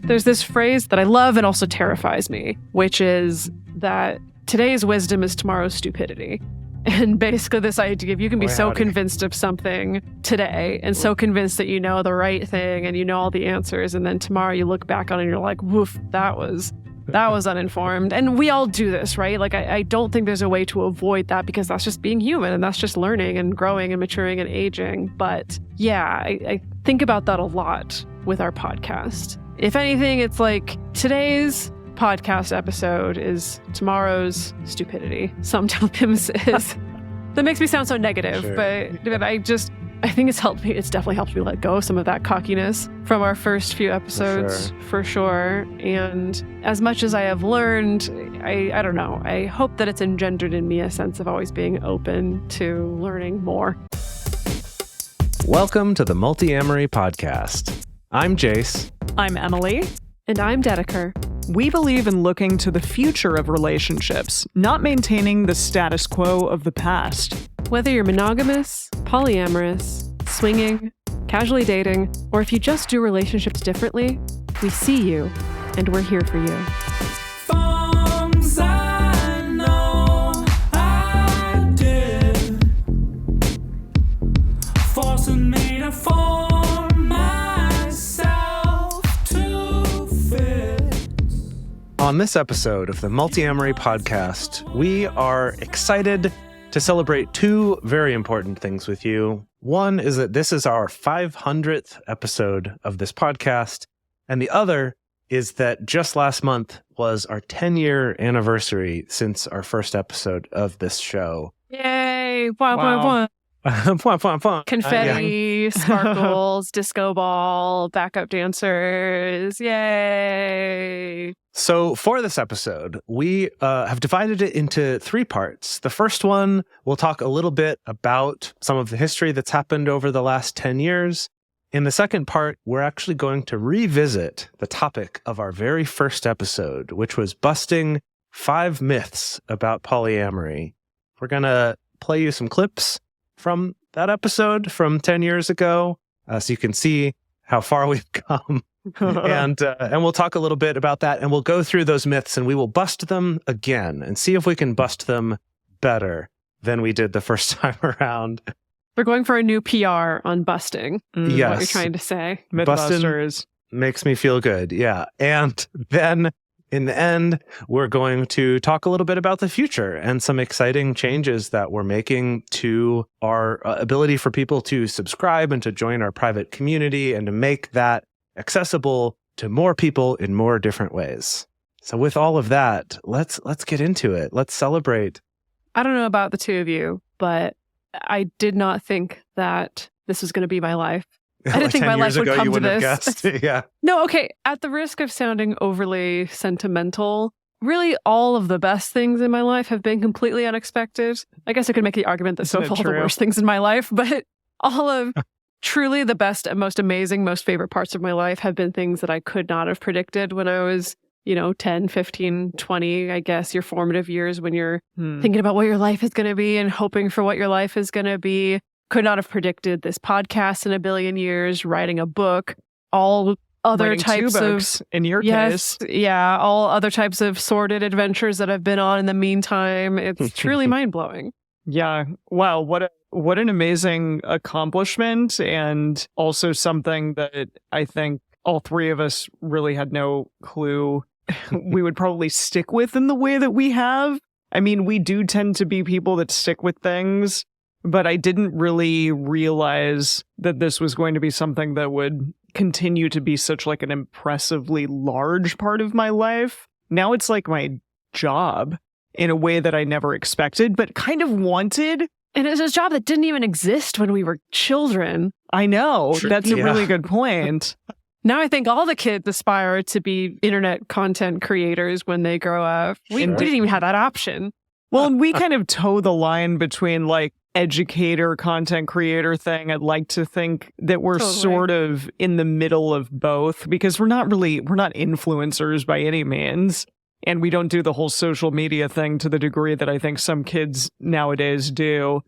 There's this phrase that I love and also terrifies me, which is that today's wisdom is tomorrow's stupidity. And basically this idea of you can be so convinced of something today and so convinced that you know the right thing and you know all the answers, and then tomorrow you look back on it and you're like, woof, that was uninformed. And we all do this, right? Like, I don't think there's a way to avoid that, because that's just being human and that's just learning and growing and maturing and aging. But yeah, I think about that a lot with our podcast. If anything, it's like today's podcast episode is tomorrow's stupidity. Sometimes is. That makes me sound so negative, sure. but I think it's helped me. It's definitely helped me let go of some of that cockiness from our first few episodes, for sure. And as much as I have learned, I don't know, I hope that it's engendered in me a sense of always being open to learning more. Welcome to the Multiamory podcast. I'm Jace. I'm Emily. And I'm Dedeker. We believe in looking to the future of relationships, not maintaining the status quo of the past. Whether you're monogamous, polyamorous, swinging, casually dating, or if you just do relationships differently, we see you, and we're here for you. Forms I know I did, forcing me to form myself to fit. On this episode of the Multiamory podcast, we are excited to celebrate two very important things with you. One is that this is our 500th episode of this podcast, and the other is that just last month was our 10-year anniversary since our first episode of this show. Yay! Wow. Confetti, sparkles, disco ball, backup dancers. Yay! So for this episode, we have divided it into three parts. The first one, we'll talk a little bit about some of the history that's happened over the last 10 years. In the second part, we're actually going to revisit the topic of our very first episode, which was busting 5 myths about polyamory. We're going to play you some clips from that episode from 10 years ago, so you can see how far we've come. and we'll talk a little bit about that, and we'll go through those myths, and we will bust them again and see if we can bust them better than we did the first time around. We're going for a new PR on busting. Yes. What you're trying to say. Mythbusters. Makes me feel good, yeah. And then in the end, we're going to talk a little bit about the future and some exciting changes that we're making to our ability for people to subscribe and to join our private community and to make that accessible to more people in more different ways. So with all of that, let's get into it. Let's celebrate. I don't know about the two of you, but I did not think that this was going to be my life. I didn't think my life would come to this. Yeah. No, okay. At the risk of sounding overly sentimental, really all of the best things in my life have been completely unexpected. I guess I could make the argument that so far all the worst things in my life, but all of truly the best and most amazing, most favorite parts of my life have been things that I could not have predicted when I was, 10, 15, 20, I guess, your formative years when you're thinking about what your life is going to be and hoping for what your life is going to be. Could not have predicted this podcast in a billion years, writing a book, all other types of, in your case. Yeah, all other types of sordid adventures that I've been on in the meantime. It's truly mind-blowing. Yeah. Wow. What an amazing accomplishment, and also something that I think all three of us really had no clue we would probably stick with in the way that we have. I mean, we do tend to be people that stick with things, but I didn't really realize that this was going to be something that would continue to be such like an impressively large part of my life. Now it's like my job in a way that I never expected, but kind of wanted. And it's a job that didn't even exist when we were children. I know. That's a really good point. Now I think all the kids aspire to be internet content creators when they grow up. We didn't even have that option. Well, and we kind of toe the line between like educator, content creator thing. I'd like to think that we're sort of in the middle of both, because we're not influencers by any means. And we don't do the whole social media thing to the degree that I think some kids nowadays do,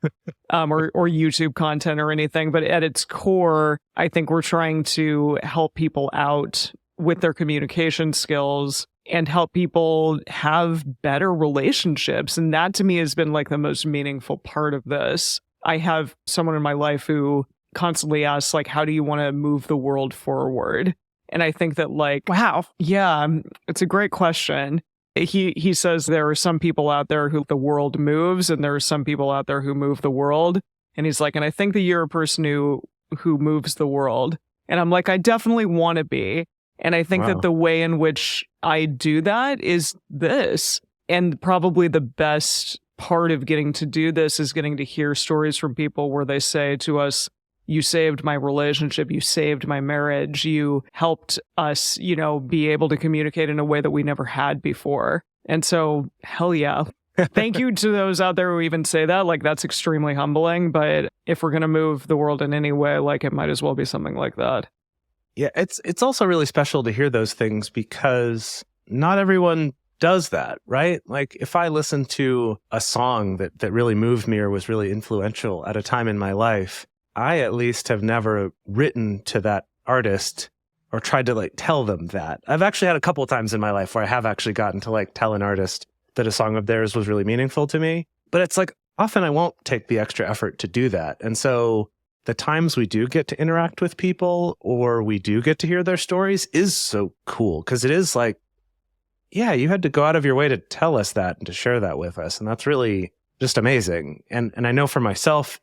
or YouTube content or anything. But at its core, I think we're trying to help people out with their communication skills and help people have better relationships. And that to me has been like the most meaningful part of this. I have someone in my life who constantly asks, like, how do you want to move the world forward? And I think that, like, Wow. yeah, it's a great question. He says there are some people out there who the world moves, and there are some people out there who move the world. And he's like, and I think that you're a person who moves the world. And I'm like, I definitely want to be. And I think that the way in which I do that is this. And probably the best part of getting to do this is getting to hear stories from people where they say to us, you saved my relationship, you saved my marriage, you helped us, be able to communicate in a way that we never had before. And so, hell yeah. Thank you to those out there who even say that. Like, that's extremely humbling. But if we're going to move the world in any way, like, it might as well be something like that. Yeah, it's also really special to hear those things because not everyone does that, right? Like, if I listen to a song that really moved me or was really influential at a time in my life, I at least have never written to that artist or tried to like tell them that. I've actually had a couple of times in my life where I have actually gotten to like tell an artist that a song of theirs was really meaningful to me. But it's like often I won't take the extra effort to do that. And so the times we do get to interact with people or we do get to hear their stories is so cool because it is like, yeah, you had to go out of your way to tell us that and to share that with us. And that's really just amazing. And I know for myself,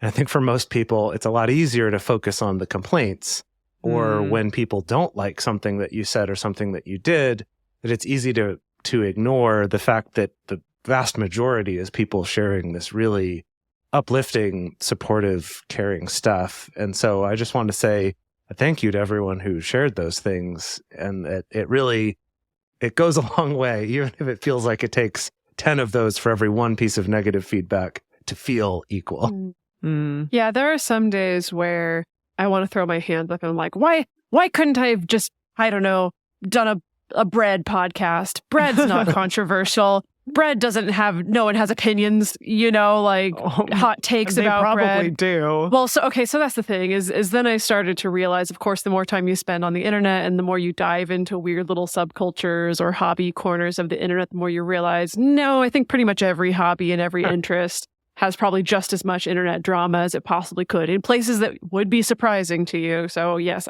and I think for most people, it's a lot easier to focus on the complaints or when people don't like something that you said or something that you did, that it's easy to ignore the fact that the vast majority is people sharing this really uplifting, supportive, caring stuff. And so I just want to say a thank you to everyone who shared those things. And it goes a long way, even if it feels like it takes 10 of those for every one piece of negative feedback to feel equal. Yeah, there are some days where I want to throw my hand up and I'm like, why couldn't I have just, I don't know, done a bread podcast? Bread's not controversial. Bread no one has opinions, hot takes about bread. They probably do. Well, so that's the thing is then I started to realize, of course, the more time you spend on the internet and the more you dive into weird little subcultures or hobby corners of the internet, the more you realize, no, I think pretty much every hobby and every interest has probably just as much internet drama as it possibly could in places that would be surprising to you. So yes,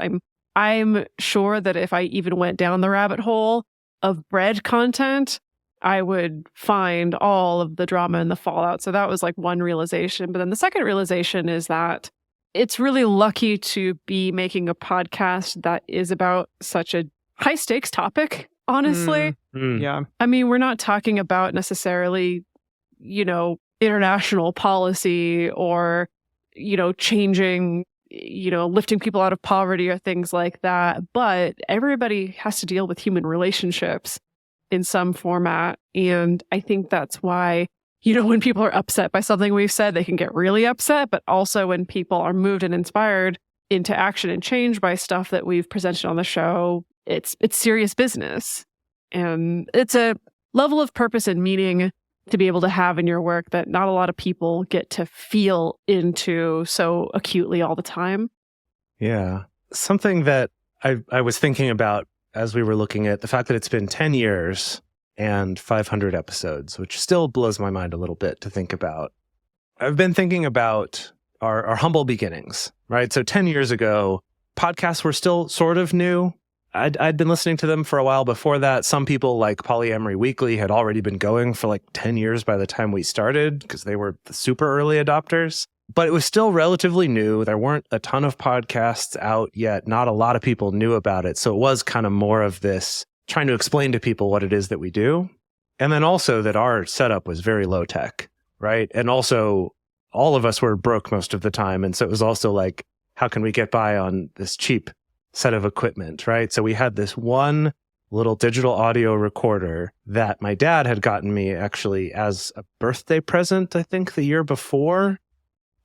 I'm sure that if I even went down the rabbit hole of bread content, I would find all of the drama and the fallout. So that was like one realization. But then the second realization is that it's really lucky to be making a podcast that is about such a high stakes topic, honestly. Yeah. I mean, we're not talking about necessarily, international policy or, changing, lifting people out of poverty or things like that. But everybody has to deal with human relationships in some format. And I think that's why, when people are upset by something we've said, they can get really upset. But also when people are moved and inspired into action and change by stuff that we've presented on the show, it's serious business. And it's a level of purpose and meaning to be able to have in your work that not a lot of people get to feel into so acutely all the time. Yeah. Something that I was thinking about as we were looking at the fact that it's been 10 years and 500 episodes, which still blows my mind a little bit to think about. I've been thinking about our humble beginnings, right? So 10 years ago, podcasts were still sort of new. I'd been listening to them for a while before that. Some people like Polyamory Weekly had already been going for like 10 years by the time we started because they were the super early adopters. But it was still relatively new. There weren't a ton of podcasts out yet. Not a lot of people knew about it. So it was kind of more of this trying to explain to people what it is that we do. And then also that our setup was very low tech, right? And also all of us were broke most of the time. And so it was also like, how can we get by on this cheap set of equipment, right? So we had this one little digital audio recorder that my dad had gotten me actually as a birthday present, I think the year before,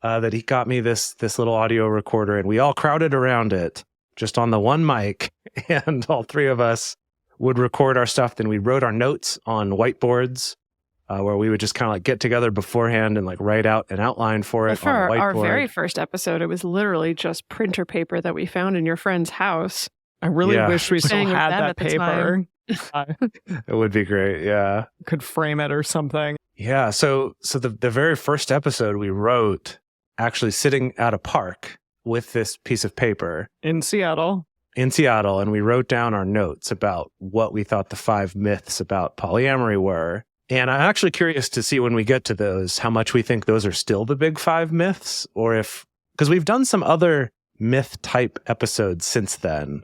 that he got me this little audio recorder, and we all crowded around it just on the one mic, and all three of us would record our stuff. Then we wrote our notes on whiteboards, where we would just kind of like get together beforehand and like write out an outline for it. For our very first episode, it was literally just printer paper that we found in your friend's house. I really wish we still Staying with had them that at the paper. It would be great. Yeah. Could frame it or something. Yeah. So the very first episode we wrote actually sitting at a park with this piece of paper In Seattle. and we wrote down our notes about what we thought the 5 myths about polyamory were. And I'm actually curious to see when we get to those, how much we think those are still the big 5 myths, or if, because we've done some other myth type episodes since then.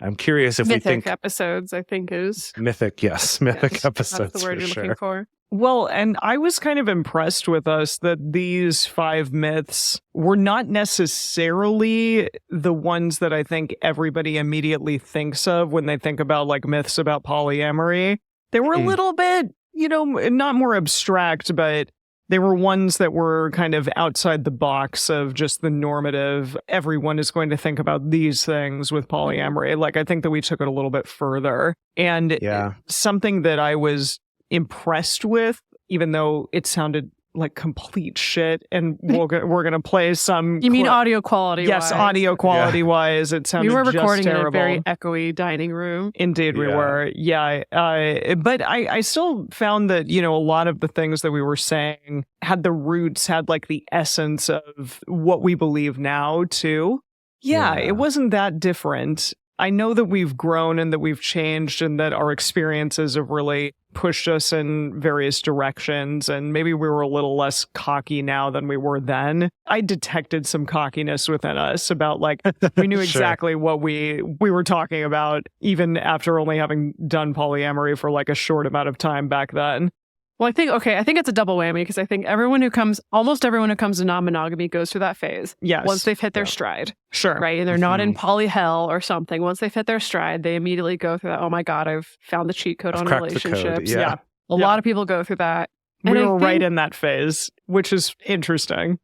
I'm curious if Mythic we think episodes, I think is mythic episodes. That's the word for you're sure. looking for. Well, and I was kind of impressed with us that these 5 myths were not necessarily the ones that I think everybody immediately thinks of when they think about like myths about polyamory. They were a little bit, not more abstract, but they were ones that were kind of outside the box of just the normative. Everyone is going to think about these things with polyamory. Like, I think that we took it a little bit further. And something that I was impressed with, even though it sounded like complete shit, and we're gonna play some. You mean audio quality? Yes, audio quality wise, it sounded. We were just recording terrible. in a very echoey dining room. Indeed, we were. Yeah, but I still found that a lot of the things that we were saying had the roots, had like the essence of what we believe now too. Yeah, it wasn't that different. I know that we've grown and that we've changed and that our experiences have really pushed us in various directions, and maybe we were a little less cocky now than we were then. I detected some cockiness within us about like we knew exactly what we were talking about even after only having done polyamory for like a short amount of time back then. Well, I think it's a double whammy because I think almost everyone who comes to non-monogamy goes through that phase. Yes. Once they've hit their stride. Sure. Right. And they're not in poly hell or something. Once they've hit their stride, they immediately go through that. Oh my God, I've found the cheat code on relationships. Yeah. A lot of people go through that. We were right in that phase, which is interesting.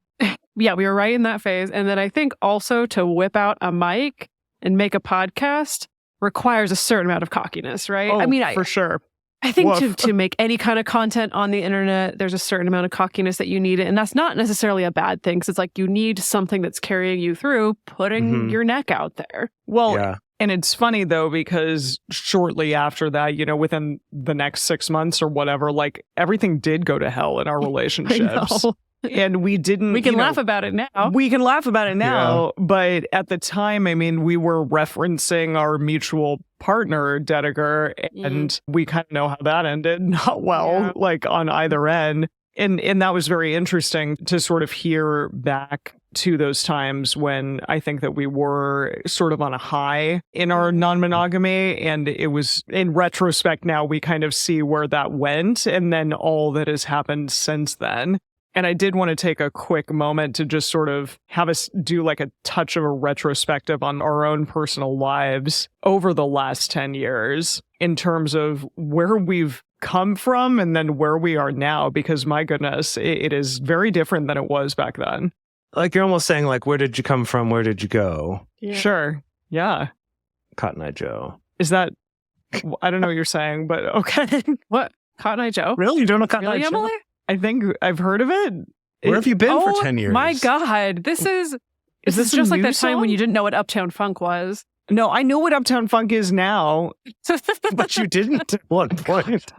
Yeah, we were right in that phase. And then I think also to whip out a mic and make a podcast requires a certain amount of cockiness, right? Oh, I mean, for sure. I think to make any kind of content on the internet, there's a certain amount of cockiness that you need. And that's not necessarily a bad thing because it's like you need something that's carrying you through, putting your neck out there. Well, and it's funny though, because shortly after that, within the next 6 months or whatever, like everything did go to hell in our relationships. And we didn't. We can laugh about it now. We can laugh about it now. But at the time, I mean, we were referencing our mutual partner, Dedeker, and we kind of know how that ended. Not well, like on either end. And that was very interesting to sort of hear back to those times when I think that we were sort of on a high in our non-monogamy. And it was, in retrospect now, we kind of see where that went and then all that has happened since then. And I did want to take a quick moment to just sort of have us do like a touch of a retrospective on our own personal lives over the last 10 years in terms of where we've come from and then where we are now, because my goodness, it is very different than it was back then. Like you're almost saying like, where did you come from? Where did you go? Yeah. Sure. Yeah. Cotton Eye Joe. Is that, I don't know what you're saying, but okay. What? Cotton Eye Joe? Really? You don't know Cotton Really, Eye Joe? Emily? I think I've heard of it. Where have you been for 10 years? My God. This is this just a like new that time when song? you didn't know what Uptown Funk was. No, I know what Uptown Funk is now. But you didn't at one point.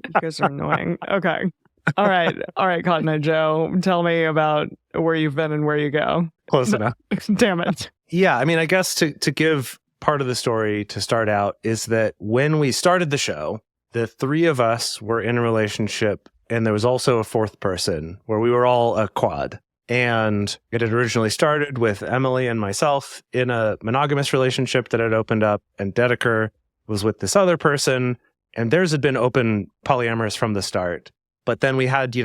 You guys are annoying. Okay. All right, Cotton Eye Joe. Tell me about where you've been and where you go. Close enough. Damn it. Yeah, I mean, I guess to give part of the story to start out is that when we started the show, the 3 of us were in a relationship, and there was also a 4th person where we were all a quad. And it had originally started with Emily and myself in a monogamous relationship that had opened up, and Dedeker was with this other person, and theirs had been open polyamorous from the start. But then we had,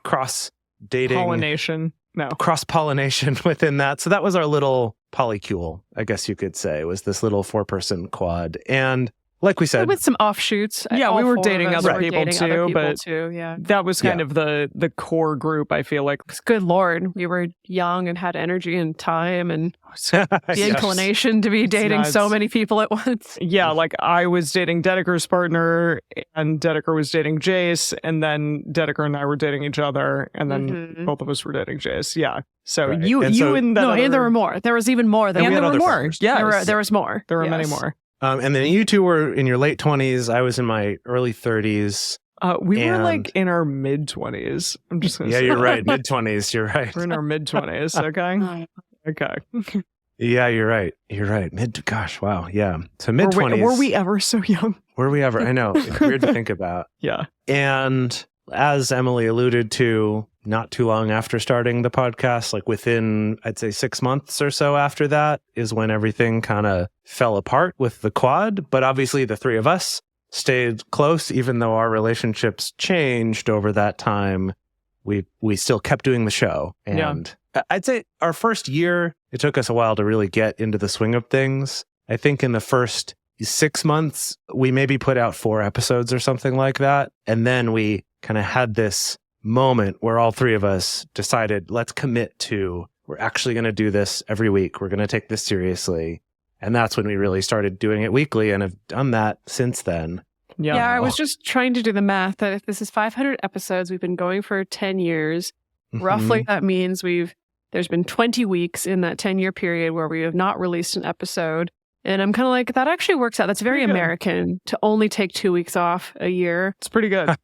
cross-dating... Pollination. No. Cross-pollination within that. So that was our little polycule, I guess you could say. It was this little 4-person quad. And like we said, with some offshoots. Yeah, all we were four of dating us other were people dating too, other people but too, yeah. that was kind of the core group, I feel like. Good Lord, we were young and had energy and time and the inclination to be dating so many people at once. Yeah, like I was dating Dedeker's partner, and Dedeker was dating Jace, and then Dedeker and I were dating each other, and then both of us were dating Jace. Yeah. So Right. you And you so- and that And there were more. There was even more. And we had there were other more. partners. Yeah, There was more. There were many Yes. more. And then you two were in your late 20s. I was in my early 30s. We were And- like in our mid 20s. I'm just gonna Yeah, say you're that. right. Mid 20s. You're right. We're in our mid 20s. Okay. Okay. Yeah, you're right. You're right. Gosh, wow. Yeah. So mid 20s. Were we ever so young? Were we ever? I know. It's weird to think about. Yeah. And as Emily alluded to, not too long after starting the podcast, like within, I'd say 6 months or so after that, is when everything kind of fell apart with the quad. But obviously, the three of us stayed close, even though our relationships changed over that time. We still kept doing the show. And I'd say our first year, it took us a while to really get into the swing of things. I think in the first 6 months, we maybe put out 4 episodes or something like that. And then we kind of had this moment where all three of us decided, let's commit to, we're actually going to do this every week. We're going to take this seriously. And that's when we really started doing it weekly and have done that since then. Yeah, I was just trying to do the math that if this is 500 episodes, we've been going for 10 years. Roughly, that means there's been 20 weeks in that 10-year period where we have not released an episode. And I'm kind of like, that actually works out. That's very American to only take 2 weeks off a year. It's pretty good.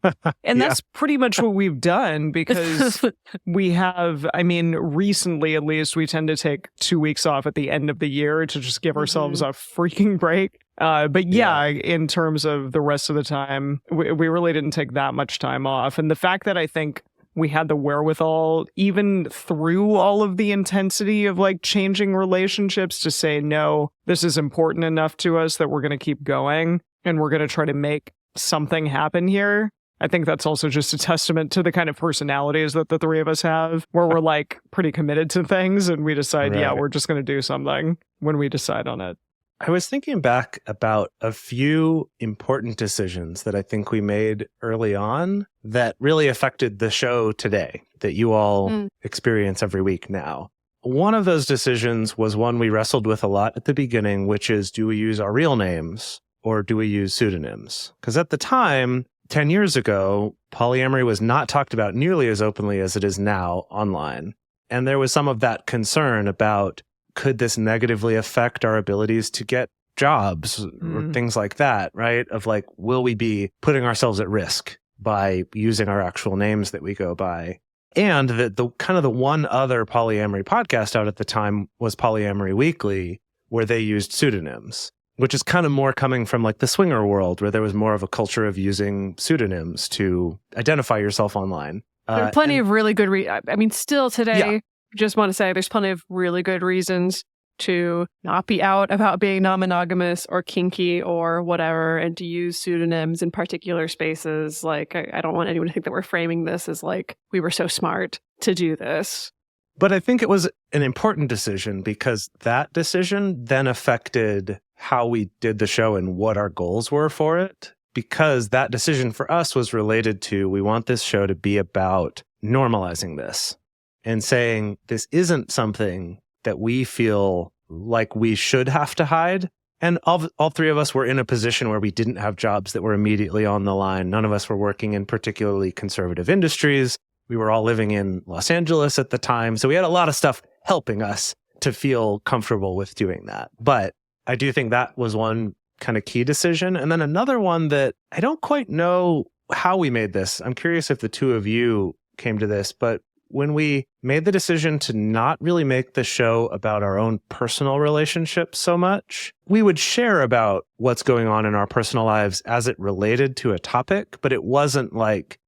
And that's pretty much what we've done because we have, I mean, recently at least, we tend to take 2 weeks off at the end of the year to just give ourselves a freaking break. But yeah, in terms of the rest of the time, we really didn't take that much time off. And the fact that I think we had the wherewithal, even through all of the intensity of like changing relationships, to say, no, this is important enough to us that we're going to keep going and we're going to try to make something happen here. I think that's also just a testament to the kind of personalities that the three of us have, where we're like pretty committed to things and we decide, yeah, we're just going to do something when we decide on it. I was thinking back about a few important decisions that I think we made early on that really affected the show today, that you all experience every week now. One of those decisions was one we wrestled with a lot at the beginning, which is, do we use our real names or do we use pseudonyms? Because at the time, 10 years ago, polyamory was not talked about nearly as openly as it is now online. And there was some of that concern about, could this negatively affect our abilities to get jobs or things like that, right? Of like, will we be putting ourselves at risk by using our actual names that we go by? And the kind of the one other polyamory podcast out at the time was Polyamory Weekly, where they used pseudonyms, which is kind of more coming from like the swinger world, where there was more of a culture of using pseudonyms to identify yourself online. There are plenty of really good I mean, still today, just want to say there's plenty of really good reasons to not be out about being non-monogamous or kinky or whatever, and to use pseudonyms in particular spaces. Like, I don't want anyone to think that we're framing this as like, we were so smart to do this. But I think it was an important decision because that decision then affected how we did the show and what our goals were for it. Because that decision for us was related to, we want this show to be about normalizing this and saying this isn't something that we feel like we should have to hide. And all three of us were in a position where we didn't have jobs that were immediately on the line. None of us were working in particularly conservative industries. We were all living in Los Angeles at the time. So we had a lot of stuff helping us to feel comfortable with doing that. But I do think that was one kind of key decision. And then another one that I don't quite know how we made this. I'm curious if the two of you came to this, but when we made the decision to not really make the show about our own personal relationships so much, we would share about what's going on in our personal lives as it related to a topic, but it wasn't like,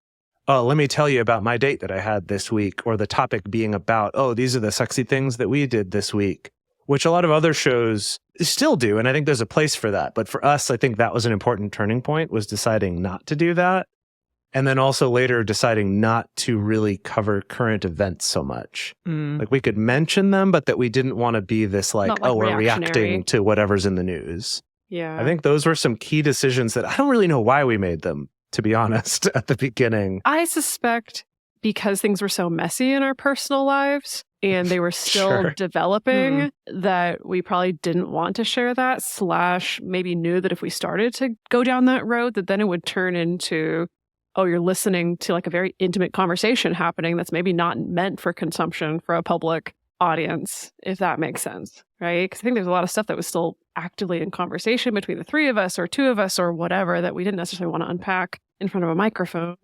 oh, let me tell you about my date that I had this week, or the topic being about, oh, these are the sexy things that we did this week, which a lot of other shows still do. And I think there's a place for that. But for us, I think that was an important turning point, was deciding not to do that. And then also later deciding not to really cover current events so much. Like we could mention them, but that we didn't want to be this like, Not like oh, we're reactionary. reacting to whatever's in the news. Yeah. I think those were some key decisions that I don't really know why we made them, to be honest, at the beginning. I suspect because things were so messy in our personal lives and they were still Sure. developing that we probably didn't want to share that, / maybe knew that if we started to go down that road, that then it would turn into, oh, you're listening to like a very intimate conversation happening that's maybe not meant for consumption for a public audience, if that makes sense, right? Because I think there's a lot of stuff that was still actively in conversation between the three of us or two of us or whatever that we didn't necessarily want to unpack in front of a microphone.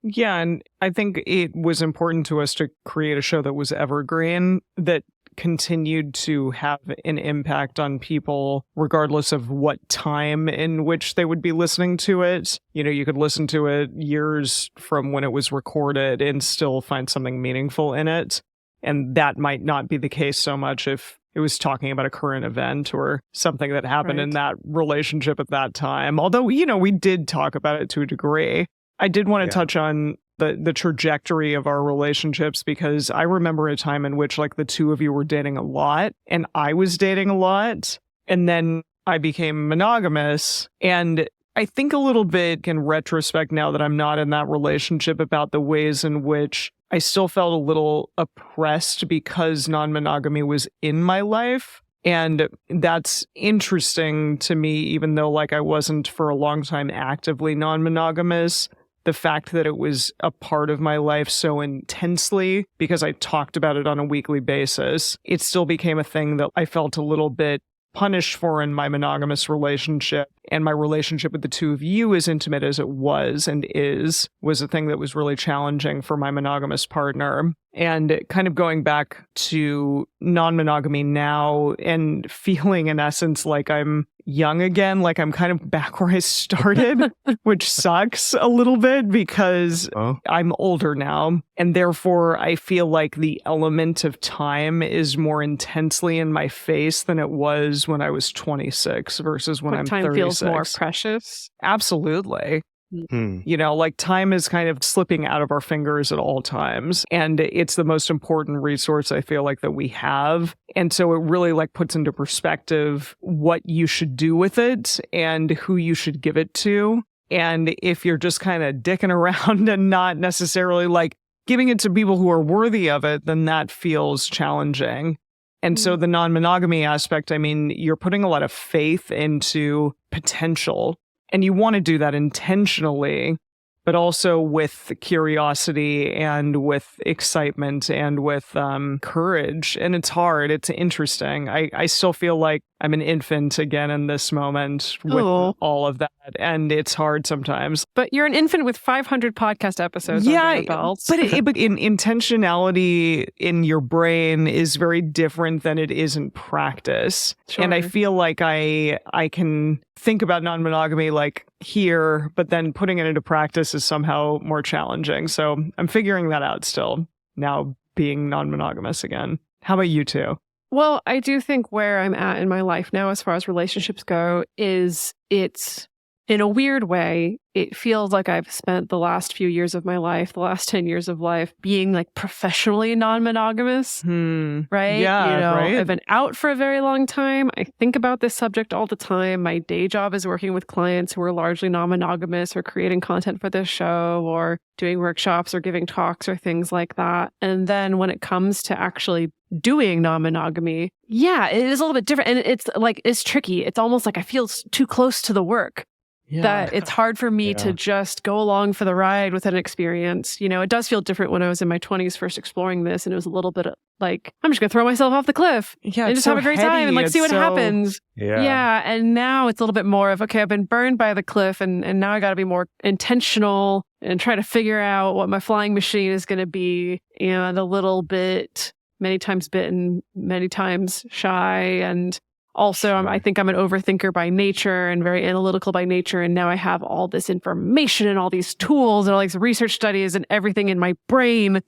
Yeah, and I think it was important to us to create a show that was evergreen, that continued to have an impact on people regardless of what time in which they would be listening to it. You know, you could listen to it years from when it was recorded and still find something meaningful in it. And that might not be the case so much if it was talking about a current event or something that happened in that relationship at that time. Although, you know, we did talk about it to a degree. I did want to touch on the trajectory of our relationships, because I remember a time in which like the two of you were dating a lot and I was dating a lot, and then I became monogamous. And I think a little bit in retrospect now that I'm not in that relationship about the ways in which I still felt a little oppressed because non-monogamy was in my life. And that's interesting to me, even though like I wasn't for a long time actively non-monogamous. The fact that it was a part of my life so intensely because I talked about it on a weekly basis, it still became a thing that I felt a little bit punished for in my monogamous relationship. And my relationship with the two of you, as intimate as it was and is, was a thing that was really challenging for my monogamous partner. And kind of going back to non-monogamy now and feeling in essence like I'm young again, like I'm kind of back where I started, which sucks a little bit because I'm older now. And therefore, I feel like the element of time is more intensely in my face than it was when I was 26 versus when I'm 36. Time feels more precious. Absolutely. You know, like time is kind of slipping out of our fingers at all times. And it's the most important resource I feel like that we have. And so it really like puts into perspective what you should do with it and who you should give it to. And if you're just kind of dicking around and not necessarily like giving it to people who are worthy of it, then that feels challenging. And so the non-monogamy aspect, I mean, you're putting a lot of faith into potential. And you want to do that intentionally, but also with curiosity and with excitement and with courage. And it's hard. It's interesting. I still feel like I'm an infant again in this moment with all of that. And it's hard sometimes. But you're an infant with 500 podcast episodes under your belt. But in intentionality in your brain is very different than it is in practice. Sure. And I feel like I can think about non-monogamy like here, but then putting it into practice is somehow more challenging. So I'm figuring that out still, now being non-monogamous again. How about you two? Well, I do think where I'm at in my life now as far as relationships go is it's, in a weird way, it feels like I've spent the last few years of my life, the last 10 years of life, being like professionally non-monogamous, right? Yeah, you know, right. I've been out for a very long time. I think about this subject all the time. My day job is working with clients who are largely non-monogamous or creating content for this show or doing workshops or giving talks or things like that. And then when it comes to actually doing non-monogamy, yeah, it is a little bit different. And it's like, it's tricky. It's almost like I feel too close to the work. That it's hard for me to just go along for the ride with an experience. You know, it does feel different when I was in my 20s first exploring this, and it was a little bit like, I'm just going to throw myself off the cliff and just have a great time and like see what happens. Yeah. And now it's a little bit more of, okay, I've been burned by the cliff and now I got to be more intentional and try to figure out what my flying machine is going to be, and a little bit, many times bitten, many times shy. And also, I think I'm an overthinker by nature and very analytical by nature. And now I have all this information and all these tools and all these research studies and everything in my brain.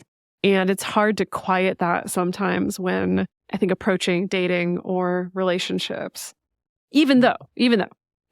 And it's hard to quiet that sometimes when I think approaching dating or relationships. Even though, in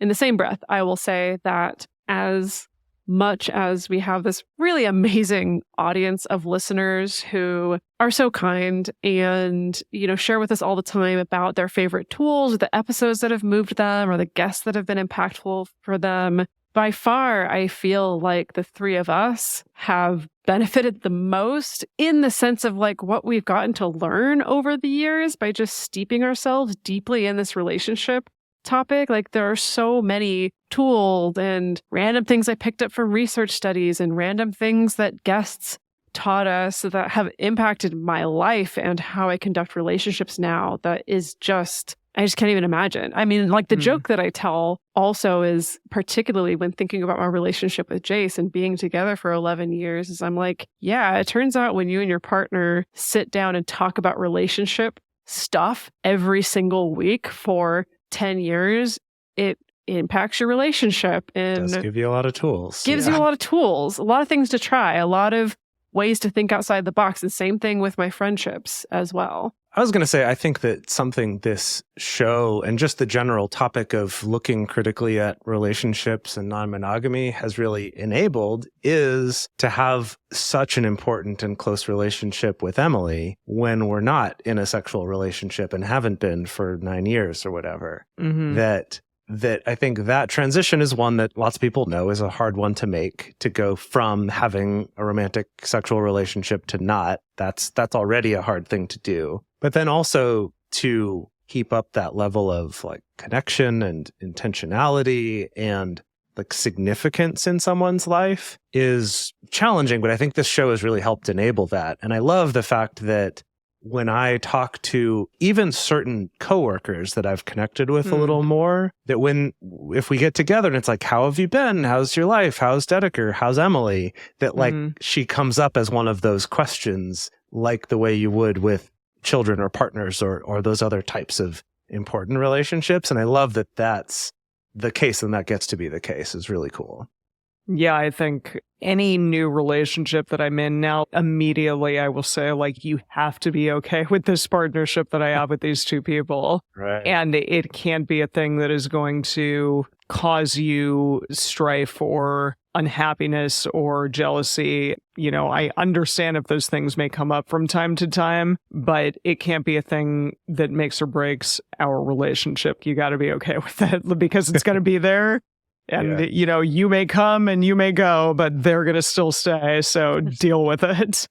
the same breath, I will say that as much as we have this really amazing audience of listeners who are so kind and, share with us all the time about their favorite tools, or the episodes that have moved them, or the guests that have been impactful for them, by far, I feel like the three of us have benefited the most in the sense of like what we've gotten to learn over the years by just steeping ourselves deeply in this relationship topic. Like there are so many tools and random things I picked up from research studies and random things that guests taught us that have impacted my life and how I conduct relationships now. That is just, I just can't even imagine. I mean, like the joke that I tell also is, particularly when thinking about my relationship with Jace and being together for 11 years, is I'm like, yeah, it turns out when you and your partner sit down and talk about relationship stuff every single week for 10 years, it impacts your relationship and does give you a lot of tools. Gives you a lot of tools, a lot of things to try, a lot of ways to think outside the box. And same thing with my friendships as well. I was going to say, I think that something this show and just the general topic of looking critically at relationships and non-monogamy has really enabled is to have such an important and close relationship with Emily when we're not in a sexual relationship and haven't been for 9 years or whatever. That I think that transition is one that lots of people know is a hard one to make, to go from having a romantic sexual relationship to not. That's already a hard thing to do. But then also to keep up that level of like connection and intentionality and like significance in someone's life is challenging. But I think this show has really helped enable that. And I love the fact that when I talk to even certain coworkers that I've connected with a little more, that if we get together and it's like, how have you been? How's your life? How's Dedeker? How's Emily? That like she comes up as one of those questions, like the way you would with children or partners or those other types of important relationships. And I love that that's the case, and that gets to be the case is really cool. Yeah, I think any new relationship that I'm in now, immediately I will say, like, you have to be okay with this partnership that I have with these two people. Right. And it can't be a thing that is going to cause you strife or unhappiness or jealousy. I understand if those things may come up from time to time, but it can't be a thing that makes or breaks our relationship. You got to be okay with it because it's going to be there. And, you may come and you may go, but they're going to still stay. So deal with it.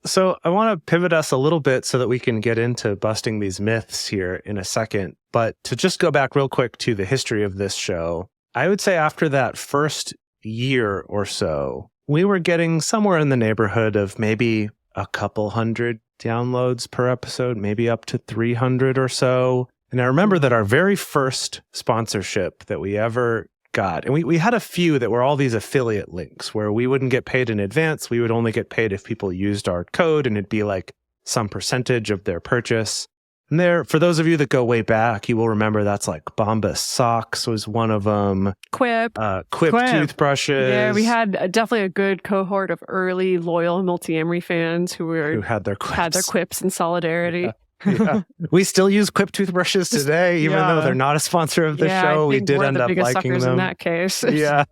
So I want to pivot us a little bit so that we can get into busting these myths here in a second. But to just go back real quick to the history of this show, I would say after that first year or so, we were getting somewhere in the neighborhood of maybe a couple hundred downloads per episode, maybe up to 300 or so. And I remember that our very first sponsorship that we ever got, and we had a few that were all these affiliate links where we wouldn't get paid in advance. We would only get paid if people used our code, and it'd be like some percentage of their purchase. And there, for those of you that go way back, you will remember that's like Bombas Socks was one of them. Quip toothbrushes. Yeah, we had definitely a good cohort of early loyal Multiamory fans who had their quips in solidarity. Yeah. We still use Quip toothbrushes today, even though they're not a sponsor of the show. We did end up liking them. In that case. Yeah.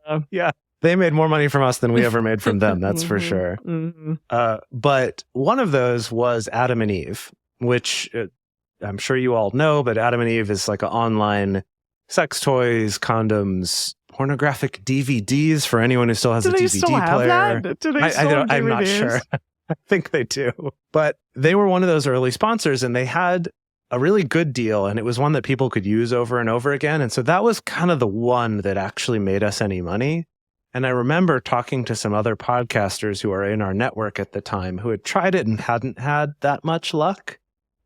They made more money from us than we ever made from them. That's for sure. But one of those was Adam and Eve, which I'm sure you all know, but Adam and Eve is like an online sex toys, condoms, pornographic DVDs for anyone who still has a DVD player. Do they still have I'm not sure. I think they do. But they were one of those early sponsors, and they had a really good deal, and it was one that people could use over and over again. And so that was kind of the one that actually made us any money. And I remember talking to some other podcasters who are in our network at the time who had tried it and hadn't had that much luck.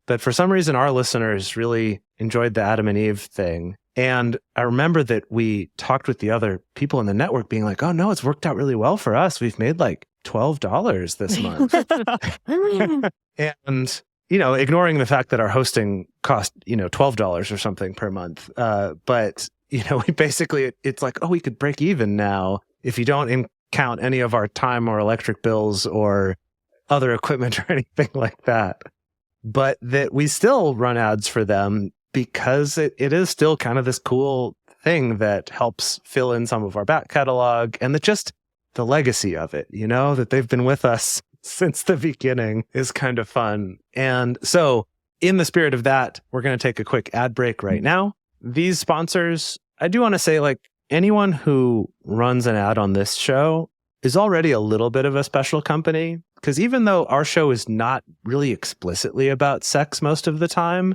But for some reason, our listeners really enjoyed the Adam and Eve thing. And I remember that we talked with the other people in the network being like, oh no, it's worked out really well for us. We've made like $12 this month. And, ignoring the fact that our hosting cost, $12 or something per month. But, we basically, it's like, oh, we could break even now if you don't count any of our time or electric bills or other equipment or anything like that. But that we still run ads for them because it is still kind of this cool thing that helps fill in some of our back catalog, and that just the legacy of it, that they've been with us since the beginning is kind of fun. And so in the spirit of that, we're going to take a quick ad break right now. These sponsors, I do want to say, like, anyone who runs an ad on this show is already a little bit of a special company, because even though our show is not really explicitly about sex most of the time,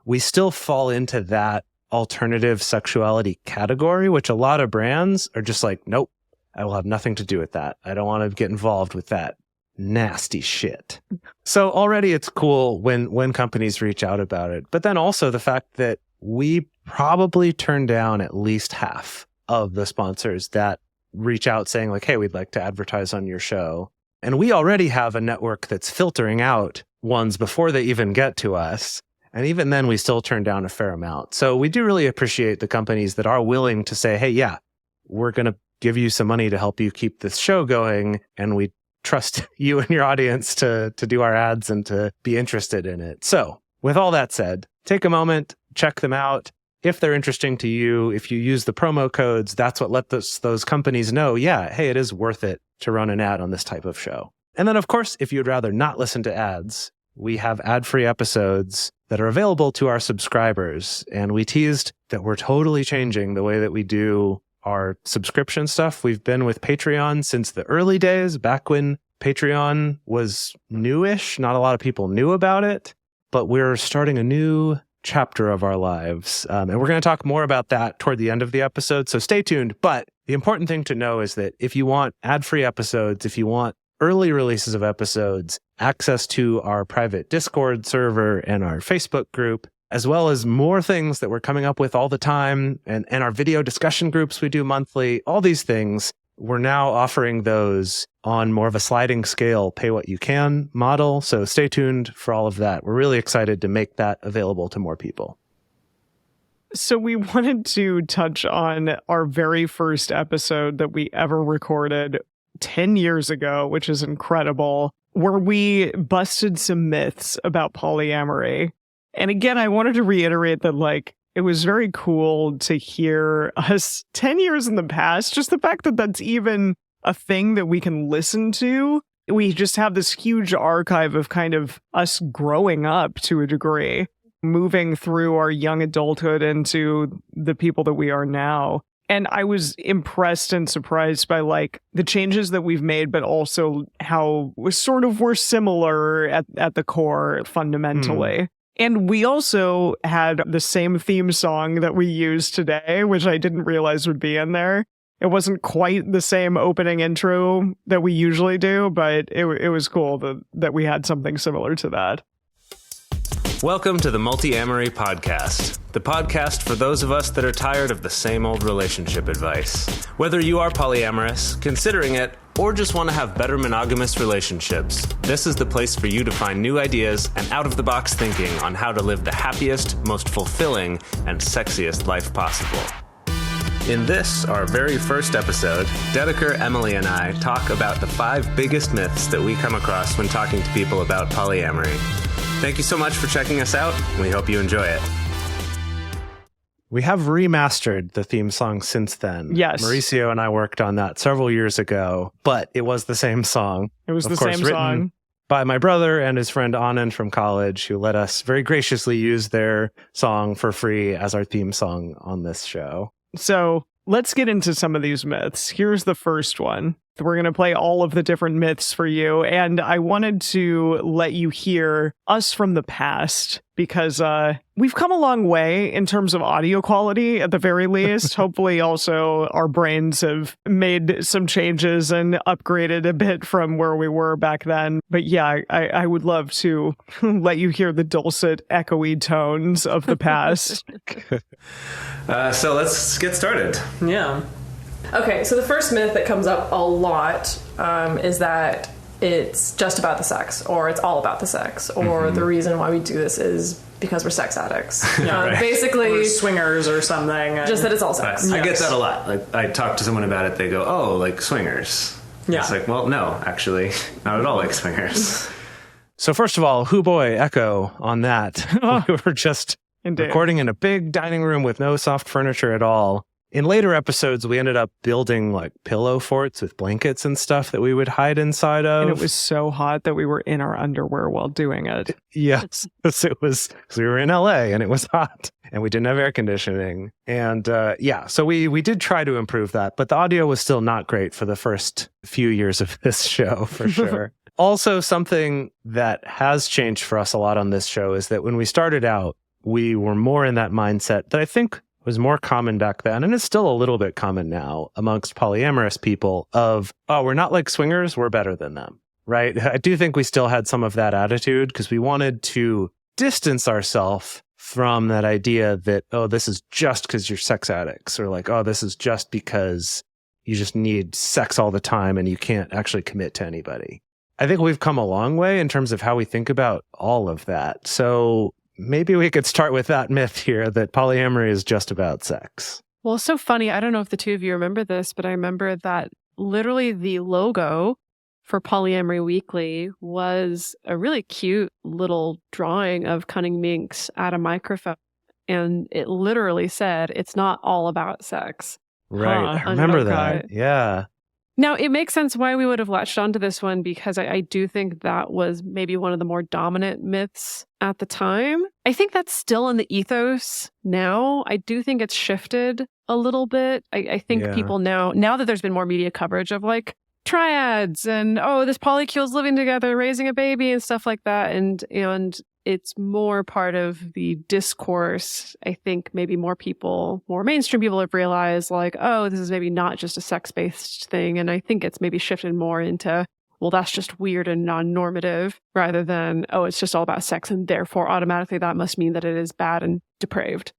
we still fall into that alternative sexuality category, which a lot of brands are just like, nope, I will have nothing to do with that. I don't want to get involved with that nasty shit. So already it's cool when companies reach out about it. But then also the fact that we probably turn down at least half of the sponsors that reach out saying like, hey, we'd like to advertise on your show. And we already have a network that's filtering out ones before they even get to us. And even then, we still turn down a fair amount. So we do really appreciate the companies that are willing to say, hey, yeah, we're going to give you some money to help you keep this show going. And we trust you and your audience to do our ads and to be interested in it. So with all that said, take a moment, check them out. If they're interesting to you, if you use the promo codes, that's what lets those companies know, yeah, hey, it is worth it to run an ad on this type of show. And then, of course, if you'd rather not listen to ads, we have ad-free episodes that are available to our subscribers. And we teased that we're totally changing the way that we do our subscription stuff. We've been with Patreon since the early days, back when Patreon was newish. Not a lot of people knew about it, but we're starting a new chapter of our lives. And we're going to talk more about that toward the end of the episode. So stay tuned. But the important thing to know is that if you want ad-free episodes, if you want early releases of episodes, access to our private Discord server and our Facebook group, as well as more things that we're coming up with all the time, and our video discussion groups we do monthly, all these things, we're now offering those on more of a sliding scale, pay what you can model. So stay tuned for all of that. We're really excited to make that available to more people. So we wanted to touch on our very first episode that we ever recorded 10 years ago, which is incredible, where we busted some myths about polyamory. And again, I wanted to reiterate that, like, it was very cool to hear us 10 years in the past, just the fact that that's even a thing that we can listen to. We just have this huge archive of kind of us growing up to a degree, moving through our young adulthood into the people that we are now. And I was impressed and surprised by, like, the changes that we've made, but also how we're similar at the core fundamentally. And we also had the same theme song that we use today, which I didn't realize would be in there. It wasn't quite the same opening intro that we usually do, but it was cool that we had something similar to that. Welcome to the Multiamory podcast, the podcast for those of us that are tired of the same old relationship advice. Whether you are polyamorous, considering it, or just want to have better monogamous relationships, this is the place for you to find new ideas and out-of-the-box thinking on how to live the happiest, most fulfilling, and sexiest life possible. In this, our very first episode, Dedeker, Emily, and I talk about the 5 biggest myths that we come across when talking to people about polyamory. Thank you so much for checking us out. We hope you enjoy it. We have remastered the theme song since then. Yes. Mauricio and I worked on that several years ago, but it was the same song. It was of the course, same written song by my brother and his friend Anand from college, who let us very graciously use their song for free as our theme song on this show. So let's get into some of these myths. Here's the first one. We're going to play all of the different myths for you. And I wanted to let you hear us from the past because we've come a long way in terms of audio quality at the very least. Hopefully also our brains have made some changes and upgraded a bit from where we were back then. But yeah, I would love to let you hear the dulcet, echoey tones of the past. So let's get started. Yeah. Okay, so the first myth that comes up a lot is that it's just about the sex, or it's all about the sex, or the reason why we do this is because we're sex addicts. Right. Basically, Or swingers or something. just that it's all sex. I get that a lot. Like, I talk to someone about it, they go, oh, like swingers. Yeah. It's like, well, no, actually, not at all like swingers. So first of all, hoo boy, echo on that. We were just Indeed. recording in a big dining room with no soft furniture at all. In later episodes, we ended up building like pillow forts with blankets and stuff that we would hide inside of. And it was so hot that we were in our underwear while doing it. Yes, it was, because we were in LA and it was hot and we didn't have air conditioning. And so we did try to improve that, but the audio was still not great for the first few years of this show, for sure. Also, something that has changed for us a lot on this show is that when we started out, we were more in that mindset that I think was more common back then, and it's still a little bit common now amongst polyamorous people of, oh, we're not like swingers, we're better than them, right? I do think we still had some of that attitude because we wanted to distance ourselves from that idea that, oh, this is just because you're sex addicts, or like, oh, this is just because you just need sex all the time and you can't actually commit to anybody. I think we've come a long way in terms of how we think about all of that. So maybe we could start with that myth here that polyamory is just about sex. Well, it's so funny. I don't know if the two of you remember this, but I remember that literally the logo for Polyamory Weekly was a really cute little drawing of cunning minks at a microphone. And it literally said, it's not all about sex. Right. I remember that. Yeah. Now, it makes sense why we would have latched onto this one, because I do think that was maybe one of the more dominant myths at the time. I think that's still in the ethos now. I do think it's shifted a little bit. I think people now that there's been more media coverage of like triads and, oh, this polycule's living together, raising a baby and stuff like that. And it's more part of the discourse. I think maybe more mainstream people have realized like, oh, this is maybe not just a sex-based thing. And I think it's maybe shifted more into, well, that's just weird and non-normative, rather than, oh, it's just all about sex and therefore automatically that must mean that it is bad and depraved.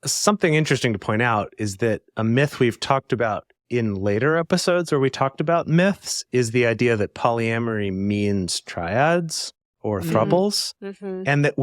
Something interesting to point out is that a myth we've talked about in later episodes where we talked about myths is the idea that polyamory means triads or throubles, and that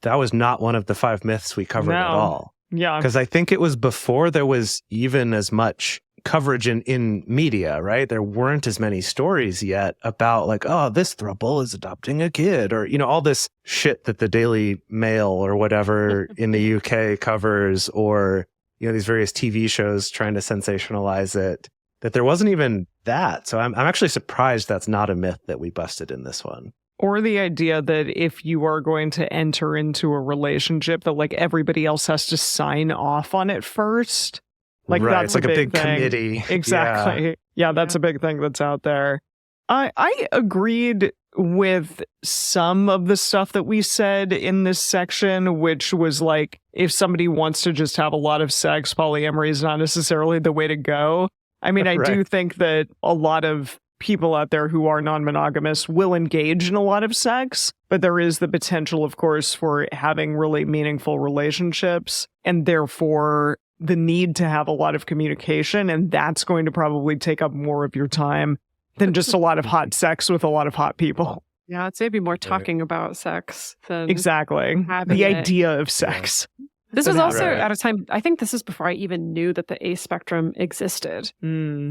that was not one of the 5 myths we covered at all. Yeah. Because I think it was before there was even as much coverage in media, right? There weren't as many stories yet about like, oh, this throuple is adopting a kid, or, all this shit that the Daily Mail or whatever in the UK covers, or, these various TV shows trying to sensationalize it, that there wasn't even that. So I'm actually surprised that's not a myth that we busted in this one. Or the idea that if you are going to enter into a relationship, that like everybody else has to sign off on it first. Like right. That's it's like a big thing. committee. Exactly. Yeah, that's a big thing that's out there. I agreed with some of the stuff that we said in this section, which was like, if somebody wants to just have a lot of sex, polyamory is not necessarily the way to go. I mean, I do think that a lot of people out there who are non-monogamous will engage in a lot of sex, but there is the potential, of course, for having really meaningful relationships, and therefore the need to have a lot of communication, and that's going to probably take up more of your time than just a lot of hot sex with a lot of hot people. Yeah, I'd say it'd be more talking about sex than exactly the idea of sex. This was also at a time, I think this is before I even knew that the A spectrum existed.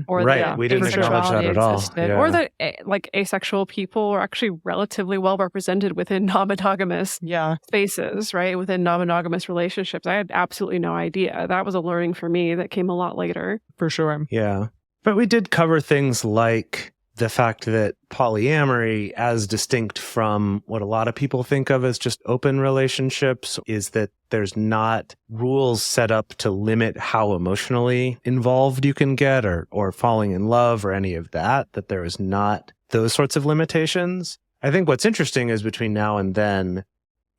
Or that we didn't acknowledge that at all. Yeah. Or that like asexual people were actually relatively well represented within non-monogamous spaces, right? Within non-monogamous relationships. I had absolutely no idea. That was a learning for me that came a lot later. For sure. Yeah. But we did cover things like the fact that polyamory, as distinct from what a lot of people think of as just open relationships, is that there's not rules set up to limit how emotionally involved you can get or falling in love or any of that there is not those sorts of limitations. I think what's interesting is between now and then,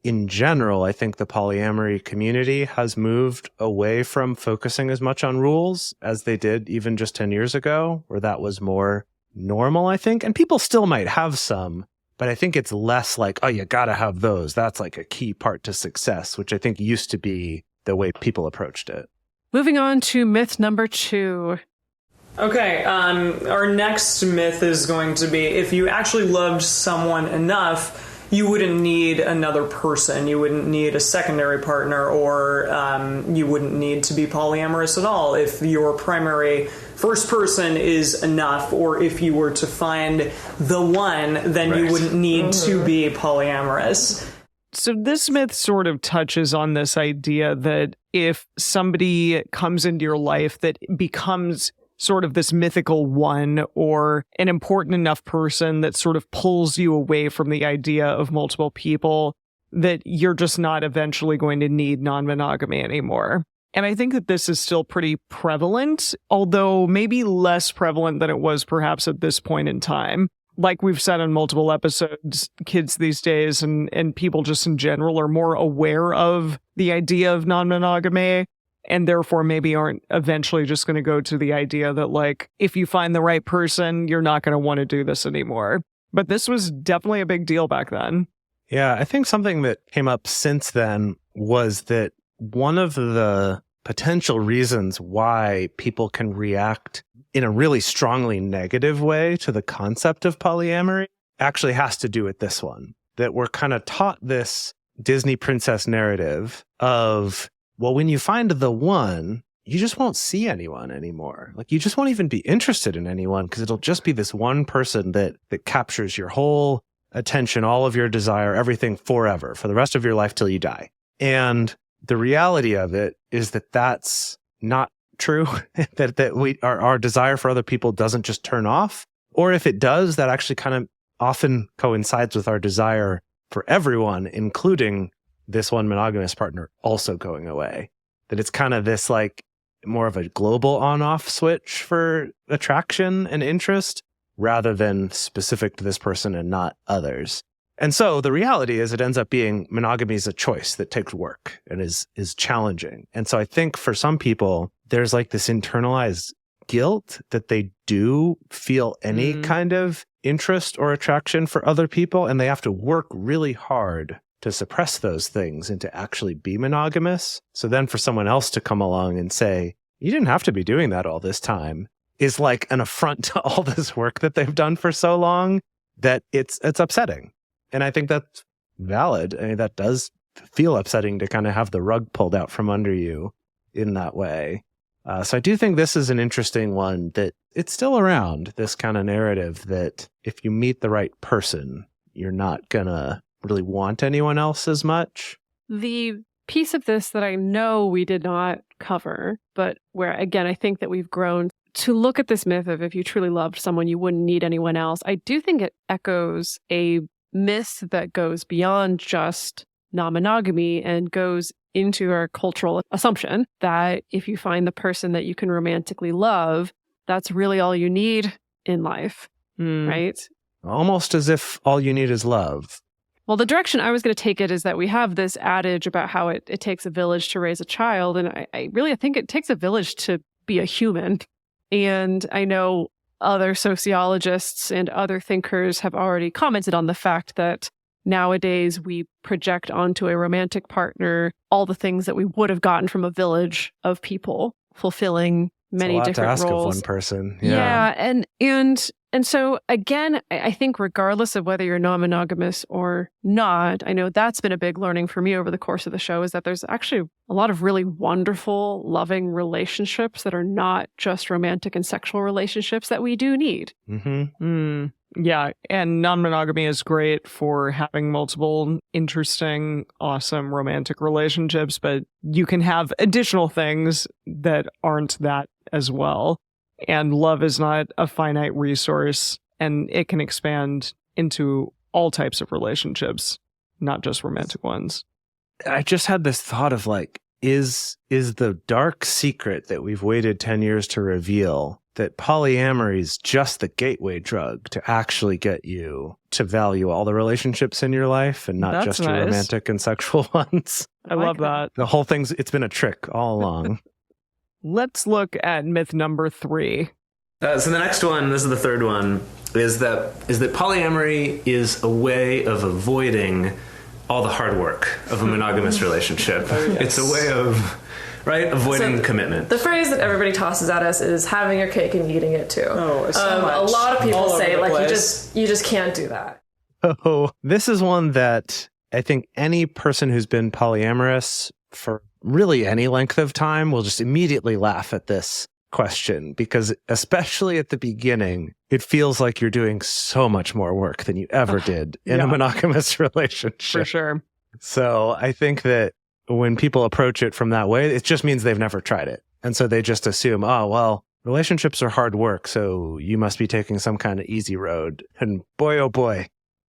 in general, I think the polyamory community has moved away from focusing as much on rules as they did even just 10 years ago, where that was more normal, I think. And people still might have some, but I think it's less like, oh, you gotta have those. That's like a key part to success, which I think used to be the way people approached it. Moving on to myth number 2. Okay, our next myth is going to be, if you actually loved someone enough, you wouldn't need another person. You wouldn't need a secondary partner, or you wouldn't need to be polyamorous at all. If your primary first person is enough, or if you were to find the one, then you wouldn't need to be polyamorous. So this myth sort of touches on this idea that if somebody comes into your life that becomes sort of this mythical one or an important enough person that sort of pulls you away from the idea of multiple people, that you're just not eventually going to need non-monogamy anymore. And I think that this is still pretty prevalent, although maybe less prevalent than it was perhaps at this point in time. Like we've said on multiple episodes, kids these days and people just in general are more aware of the idea of non-monogamy and therefore maybe aren't eventually just going to go to the idea that, like, if you find the right person, you're not going to want to do this anymore. But this was definitely a big deal back then. Yeah, I think something that came up since then was that one of the potential reasons why people can react in a really strongly negative way to the concept of polyamory actually has to do with this one. That we're kind of taught this Disney princess narrative of, well, when you find the one, you just won't see anyone anymore. Like, you just won't even be interested in anyone because it'll just be this one person that captures your whole attention, all of your desire, everything forever, for the rest of your life till you die. And the reality of it is that that's not true, that our desire for other people doesn't just turn off. Or if it does, that actually kind of often coincides with our desire for everyone, including this one monogamous partner, also going away. That it's kind of this like more of a global on-off switch for attraction and interest rather than specific to this person and not others. And so the reality is it ends up being monogamy is a choice that takes work and is challenging. And so I think for some people, there's like this internalized guilt that they do feel any kind of interest or attraction for other people, and they have to work really hard to suppress those things and to actually be monogamous. So then for someone else to come along and say, you didn't have to be doing that all this time, is like an affront to all this work that they've done for so long that it's upsetting. And I think that's valid. I mean, that does feel upsetting to kind of have the rug pulled out from under you in that way. So I do think this is an interesting one, that it's still around, this kind of narrative that if you meet the right person, you're not going to really want anyone else as much. The piece of this that I know we did not cover, but where, again, I think that we've grown to look at this myth of if you truly loved someone, you wouldn't need anyone else. I do think it echoes a myth that goes beyond just non-monogamy and goes into our cultural assumption that if you find the person that you can romantically love, that's really all you need in life, right? Almost as if all you need is love. Well, the direction I was going to take it is that we have this adage about how it takes a village to raise a child. And I really think it takes a village to be a human. And I know other sociologists and other thinkers have already commented on the fact that nowadays we project onto a romantic partner all the things that we would have gotten from a village of people fulfilling many different roles. It's a lot to ask roles. of one person. Yeah, and so again, I think regardless of whether you're non-monogamous or not, I know that's been a big learning for me over the course of the show, is that there's actually a lot of really wonderful, loving relationships that are not just romantic and sexual relationships that we do need. Mm-hmm. Yeah, and non-monogamy is great for having multiple interesting, awesome romantic relationships, but you can have additional things that aren't that as well. And love is not a finite resource, and it can expand into all types of relationships, not just romantic ones. I just had this thought of like, is the dark secret that we've waited 10 years to reveal that polyamory is just the gateway drug to actually get you to value all the relationships in your life and not just your romantic and sexual ones? I love that. The whole it's been a trick all along. Let's look at myth number 3. So the next one, this is the third one, is that polyamory is a way of avoiding all the hard work of a monogamous relationship. It's a way of, avoiding commitment. The phrase that everybody tosses at us is having your cake and eating it too. Oh, so much. A lot of people All say over the like place. you just can't do that. Oh, this is one that I think any person who's been polyamorous for really any length of time will just immediately laugh at this question, because especially at the beginning, it feels like you're doing so much more work than you ever did in a monogamous relationship. For sure. So I think that when people approach it from that way, it just means they've never tried it. And so they just assume, oh, well, relationships are hard work, so you must be taking some kind of easy road. And boy, oh boy,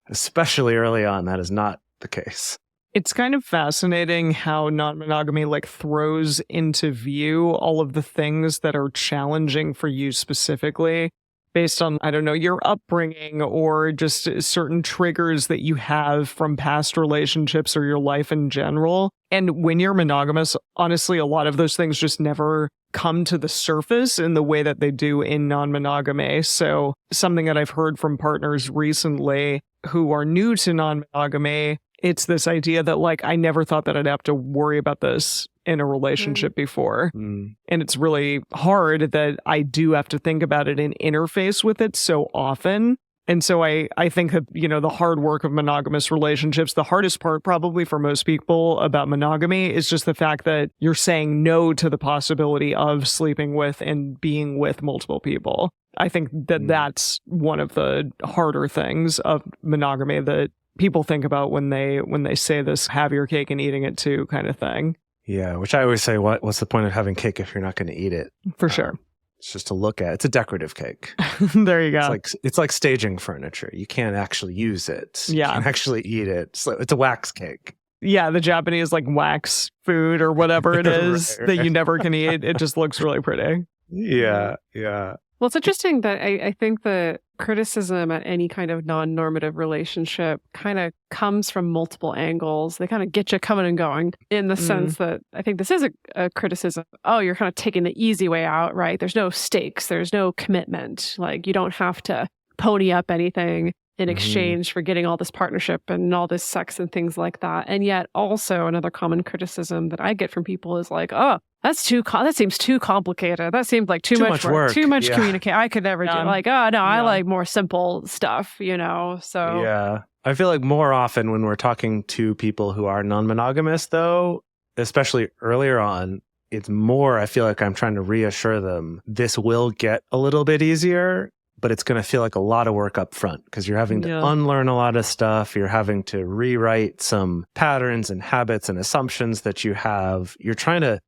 especially early on, that is not the case. It's kind of fascinating how non-monogamy throws into view all of the things that are challenging for you specifically based on, I don't know, your upbringing or just certain triggers that you have from past relationships or your life in general. And when you're monogamous, honestly, a lot of those things just never come to the surface in the way that they do in non-monogamy. So something that I've heard from partners recently who are new to non-monogamy, it's this idea that I never thought that I'd have to worry about this in a relationship before. And it's really hard that I do have to think about it and interface with it so often. And so I think that, the hard work of monogamous relationships, the hardest part probably for most people about monogamy is just the fact that you're saying no to the possibility of sleeping with and being with multiple people. I think that that's one of the harder things of monogamy that people think about when they say this have your cake and eating it too kind of thing. Yeah, which I always say, what's the point of having cake if you're not going to eat it? For sure. It's just to look at. It's a decorative cake. There you go. It's like staging furniture. You can't actually use it. Yeah. You can't actually eat it. So it's a wax cake. Yeah, the Japanese wax food or whatever it is Right. that you never can eat. It just looks really pretty. Yeah, yeah. Well, it's interesting that I think the criticism at any kind of non-normative relationship kind of comes from multiple angles. They kind of get you coming and going in the sense that I think this is a criticism. Oh, you're kind of taking the easy way out, right? There's no stakes. There's no commitment. You don't have to pony up anything in exchange for getting all this partnership and all this sex and things like that. And yet also another common criticism that I get from people is oh, that seems too complicated. That seems like too much work. Too much communication. I could never do oh no, I like more simple stuff, So yeah, I feel like more often when we're talking to people who are non-monogamous, though, especially earlier on, it's more, I feel like I'm trying to reassure them this will get a little bit easier, but it's going to feel like a lot of work up front because you're having to unlearn a lot of stuff. You're having to rewrite some patterns and habits and assumptions that you have. You're trying to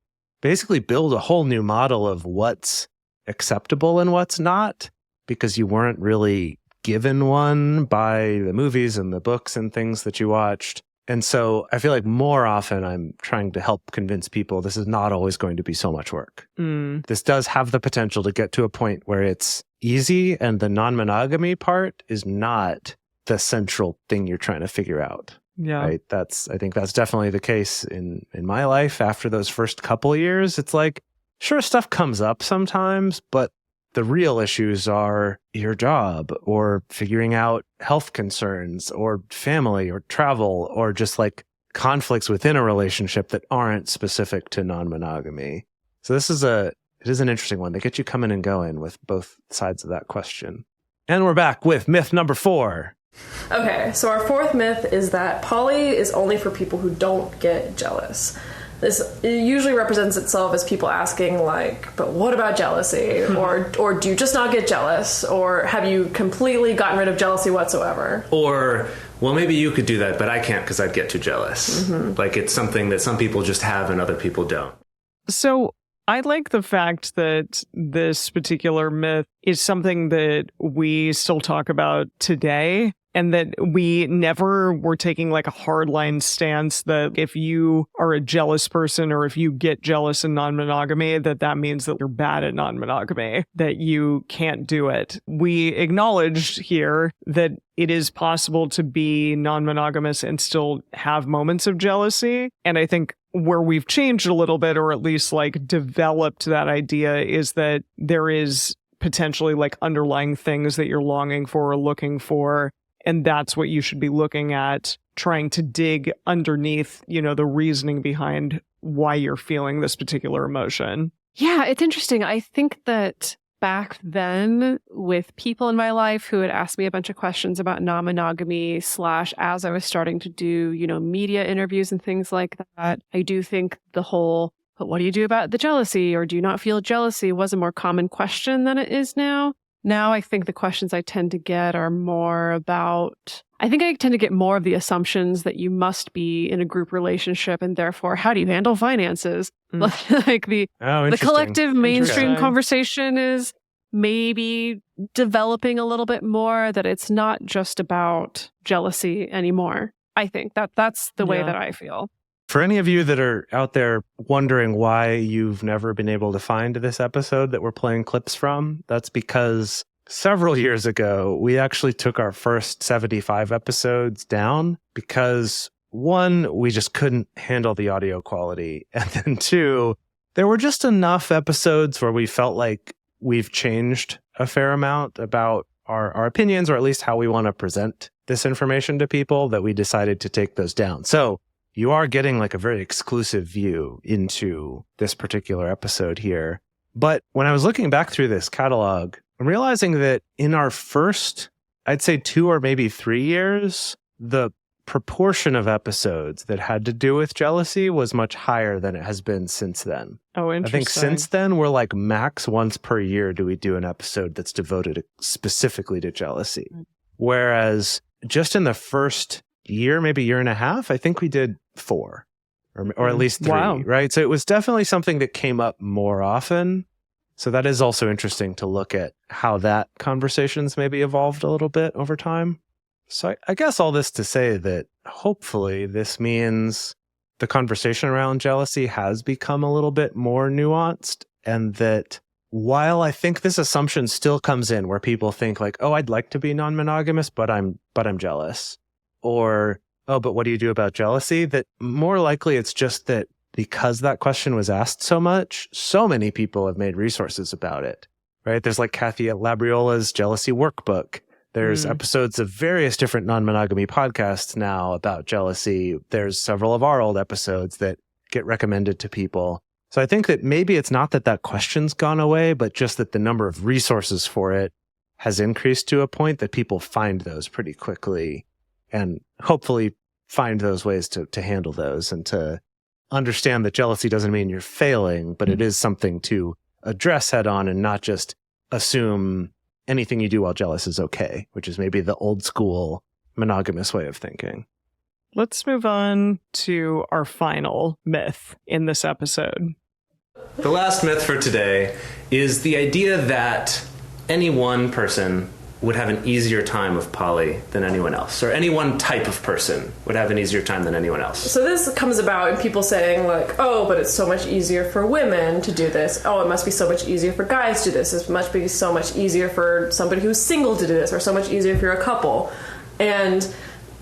basically build a whole new model of what's acceptable and what's not, because you weren't really given one by the movies and the books and things that you watched. And so I feel like more often I'm trying to help convince people this is not always going to be so much work. This does have the potential to get to a point where it's easy and the non-monogamy part is not the central thing you're trying to figure out. Yeah. Right. I think that's definitely the case in my life. After those first couple of years, it's sure, stuff comes up sometimes, but the real issues are your job or figuring out health concerns or family or travel or just conflicts within a relationship that aren't specific to non-monogamy. So it is an interesting one. They get you coming and going with both sides of that question. And we're back with myth number 4. Okay, so our fourth myth is that poly is only for people who don't get jealous. This usually represents itself as people asking but what about jealousy? Or do you just not get jealous? Or have you completely gotten rid of jealousy whatsoever? Or, well, maybe you could do that, but I can't because I'd get too jealous. It's something that some people just have and other people don't. So I like the fact that this particular myth is something that we still talk about today. And that we never were taking a hardline stance that if you are a jealous person or if you get jealous in non-monogamy, that means that you're bad at non-monogamy, that you can't do it. We acknowledged here that it is possible to be non-monogamous and still have moments of jealousy. And I think where we've changed a little bit, or at least developed that idea, is that there is potentially underlying things that you're longing for or looking for. And that's what you should be looking at, trying to dig underneath, the reasoning behind why you're feeling this particular emotion. Yeah, it's interesting. I think that back then with people in my life who had asked me a bunch of questions about non-monogamy / as I was starting to do, media interviews and things like that, I do think the whole, but what do you do about the jealousy? Or do you not feel jealousy was a more common question than it is now. Now I think the questions I tend to get are more about, I think I tend to get more of the assumptions that you must be in a group relationship and therefore how do you handle finances? Like the collective mainstream conversation is maybe developing a little bit more, that it's not just about jealousy anymore. I think that's the way that I feel. For any of you that are out there wondering why you've never been able to find this episode that we're playing clips from, that's because several years ago, we actually took our first 75 episodes down because, one, we just couldn't handle the audio quality. And then two, there were just enough episodes where we felt like we've changed a fair amount about our opinions, or at least how we want to present this information to people, that we decided to take those down. So you are getting like a very exclusive view into this particular episode here. But when I was looking back through this catalog, I'm realizing that in our first, I'd say 2 or maybe 3 years, the proportion of episodes that had to do with jealousy was much higher than it has been since then. Oh, interesting. I think since then, we're like max once per year do we do an episode that's devoted specifically to jealousy. Whereas just in the first year, maybe year and a half, I think we did 4 or at least 3, right? So it was definitely something that came up more often. So that is also interesting to look at how that conversation's maybe evolved a little bit over time. So I guess all this to say that hopefully this means the conversation around jealousy has become a little bit more nuanced, and that while I think this assumption still comes in where people think like, oh, I'd like to be non-monogamous, but I'm jealous. Or, oh, but what do you do about jealousy? That more likely it's just that because that question was asked so much, so many people have made resources about it, right? There's like Kathy Labriola's Jealousy Workbook. There's episodes of various different non-monogamy podcasts now about jealousy. There's several of our old episodes that get recommended to people. So I think that maybe it's not that question's gone away, but just that the number of resources for it has increased to a point that people find those pretty quickly and hopefully find those ways to handle those and to understand that jealousy doesn't mean you're failing, but it is something to address head on and not just assume anything you do while jealous is okay, which is maybe the old school monogamous way of thinking. Let's move on to our final myth in this episode. The last myth for today is the idea that any one person would have an easier time with poly than anyone else, or any one type of person would have an easier time than anyone else. So this comes about in people saying like, oh, but it's so much easier for women to do this. Oh, it must be so much easier for guys to do this. It must be so much easier for somebody who's single to do this, or so much easier if you're a couple. And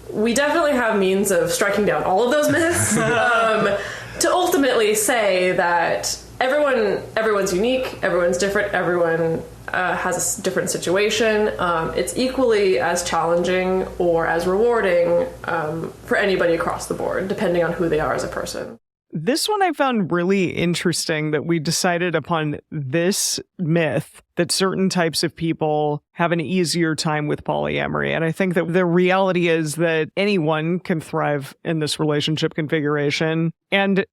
we definitely have means of striking down all of those myths to ultimately say that everyone's unique, everyone's different, everyone has a different situation. It's equally as challenging or as rewarding for anybody across the board, depending on who they are as a person. This one I found really interesting, that we decided upon this myth that certain types of people have an easier time with polyamory. And I think that the reality is that anyone can thrive in this relationship configuration, and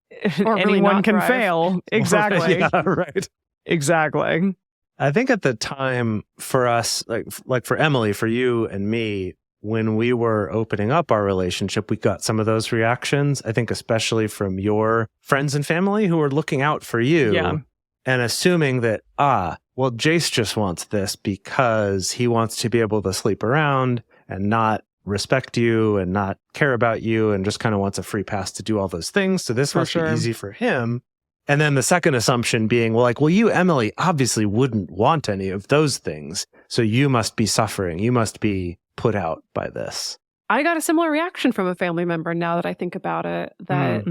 or anyone really can thrive. Fail. Exactly. Yeah, right. Exactly. I think at the time for us, like for Emily, for you and me, when we were opening up our relationship, we got some of those reactions, I think especially from your friends and family who were looking out for you and assuming that, well, Jace just wants this because he wants to be able to sleep around and not respect you and not care about you and just kind of wants a free pass to do all those things. So this must be easy for him. And then the second assumption being, well, you, Emily, obviously wouldn't want any of those things. So you must be suffering. You must be put out by this. I got a similar reaction from a family member now that I think about it. That,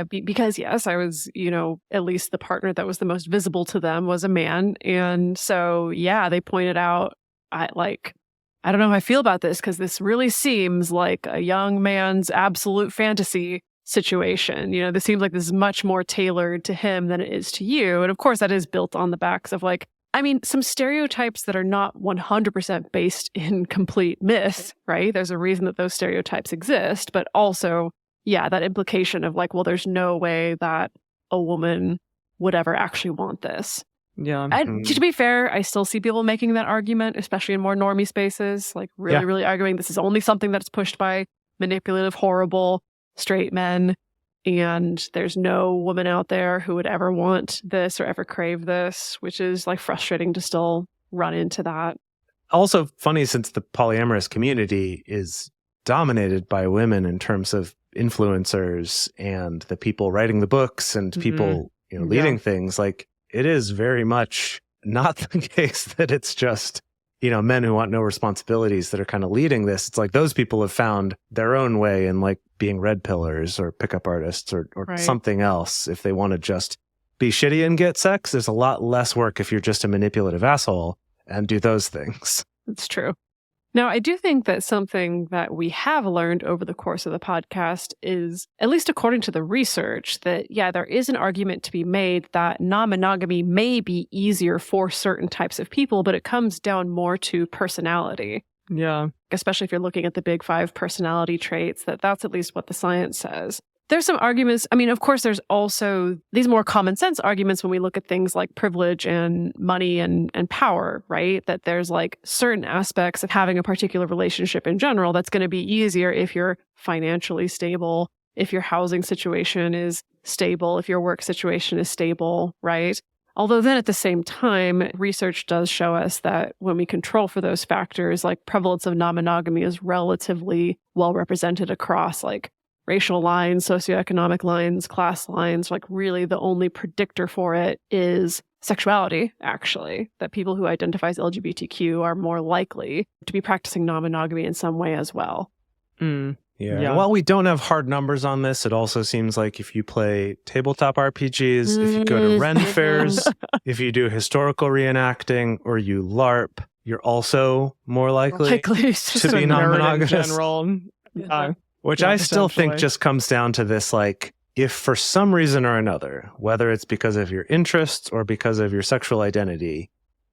because yes, I was, at least the partner that was the most visible to them was a man. And so, they pointed out, I don't know how I feel about this because this really seems like a young man's absolute fantasy situation. This seems like this is much more tailored to him than it is to you. And of course, that is built on the backs of some stereotypes that are not 100% based in complete myth, right? There's a reason that those stereotypes exist, but also, that implication of there's no way that a woman would ever actually want this. Yeah. And to be fair, I still see people making that argument, especially in more normie spaces, like really arguing this is only something that's pushed by manipulative, horrible straight men. And there's no woman out there who would ever want this or ever crave this, which is like frustrating to still run into that. Also funny, since the polyamorous community is dominated by women in terms of influencers and the people writing the books and people leading things, like it is very much not the case that it's just men who want no responsibilities that are kind of leading this. It's like those people have found their own way in like being red pillars or pickup artists or something else. If they want to just be shitty and get sex, there's a lot less work if you're just a manipulative asshole and do those things. It's true. Now, I do think that something that we have learned over the course of the podcast is, at least according to the research, that, there is an argument to be made that non-monogamy may be easier for certain types of people, but it comes down more to personality. Yeah. Especially if you're looking at the big 5 personality traits, that's at least what the science says. There's some arguments. I mean, of course, there's also these more common sense arguments when we look at things like privilege and money and power, right? That there's like certain aspects of having a particular relationship in general that's going to be easier if you're financially stable, if your housing situation is stable, if your work situation is stable, right? Although then at the same time, research does show us that when we control for those factors, like prevalence of non-monogamy is relatively well represented across like racial lines, socioeconomic lines, class lines. Like really the only predictor for it is sexuality, actually, that people who identify as LGBTQ are more likely to be practicing non-monogamy in some way as well. Yeah. While we don't have hard numbers on this, it also seems like if you play tabletop RPGs, if you go to Ren fairs, if you do historical reenacting, or you LARP, you're also more likely to be non-monogamous. In general. Which I still think just comes down to this, like, if for some reason or another, whether it's because of your interests or because of your sexual identity,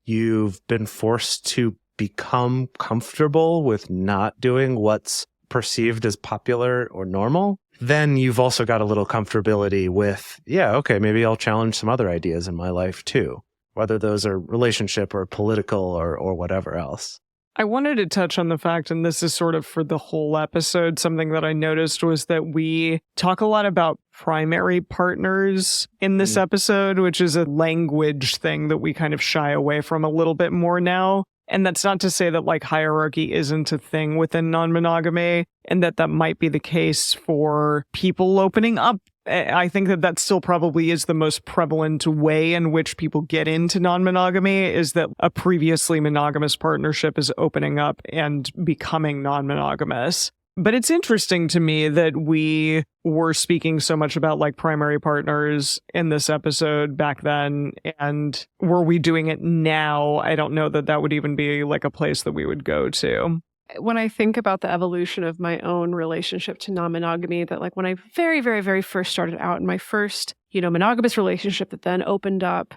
you've been forced to become comfortable with not doing what's perceived as popular or normal, then you've also got a little comfortability with, maybe I'll challenge some other ideas in my life too, whether those are relationship or political or whatever else. I wanted to touch on the fact, and this is sort of for the whole episode, something that I noticed was that we talk a lot about primary partners in this episode, which is a language thing that we kind of shy away from a little bit more now. And that's not to say that like hierarchy isn't a thing within non-monogamy and that might be the case for people opening up. I think that still probably is the most prevalent way in which people get into non-monogamy, is that a previously monogamous partnership is opening up and becoming non-monogamous. But it's interesting to me that we were speaking so much about like primary partners in this episode back then. And were we doing it now? I don't know that would even be like a place that we would go to. When I think about the evolution of my own relationship to non-monogamy, that like when I very, very, very first started out in my first, monogamous relationship that then opened up,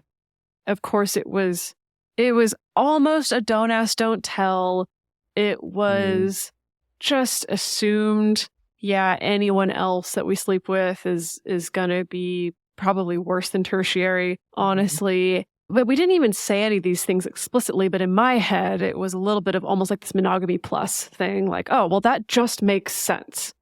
of course, it was almost a don't ask, don't tell. It was just assumed, anyone else that we sleep with is going to be probably worse than tertiary, honestly. But we didn't even say any of these things explicitly, but in my head, it was a little bit of almost like this monogamy plus thing, like, oh, well, that just makes sense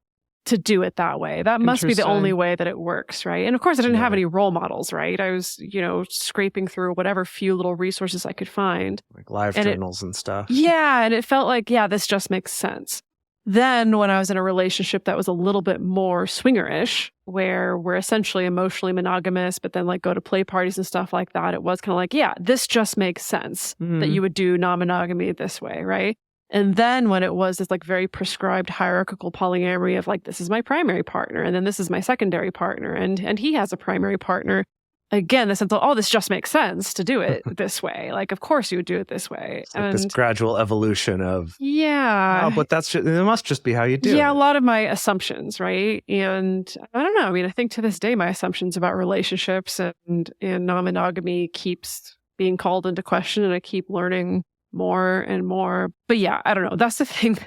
to do it that way. That must be the only way that it works, right? And of course, I didn't have any role models, right? I was, scraping through whatever few little resources I could find. Like live journals and stuff. Yeah, and it felt like, this just makes sense. Then when I was in a relationship that was a little bit more swingerish, where we're essentially emotionally monogamous, but then like go to play parties and stuff like that, it was kind of like, this just makes sense that you would do non-monogamy this way, right? And then when it was this like very prescribed hierarchical polyamory of like, this is my primary partner, and then this is my secondary partner, and he has a primary partner. Again, the sense of, this just makes sense to do it this way. Like, of course you would do it this way. It's like this gradual evolution of, but it must just be how you do it. Yeah, a lot of my assumptions, right? And I don't know. I mean, I think to this day, my assumptions about relationships and non-monogamy keeps being called into question, and I keep learning more and more. But I don't know. That's the thing.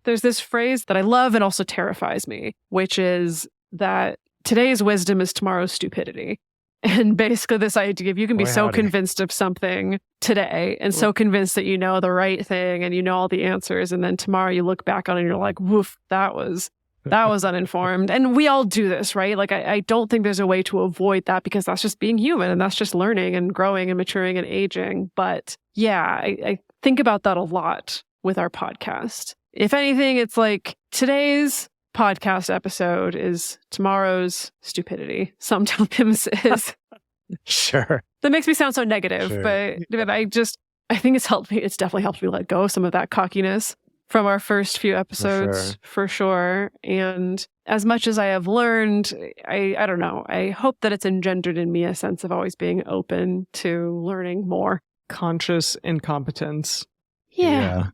There's this phrase that I love and also terrifies me, which is that today's wisdom is tomorrow's stupidity. And basically this idea of you can be Boy, so howdy. convinced of something today and so convinced that you know the right thing and you know all the answers. And then tomorrow you look back on it and you're like, woof, that was uninformed. And we all do this, right? Like, I don't think there's a way to avoid that because that's just being human and that's just learning and growing and maturing and aging. But yeah, I think about that a lot with our podcast. If anything, it's like today's podcast episode is tomorrow's stupidity. Sometimes is. Sure. That makes me sound so negative, Sure. but I think it's helped me. It's definitely helped me let go of some of that cockiness from our first few episodes, for sure. And as much as I have learned, I don't know. I hope that it's engendered in me a sense of always being open to learning more. Conscious incompetence. Yeah.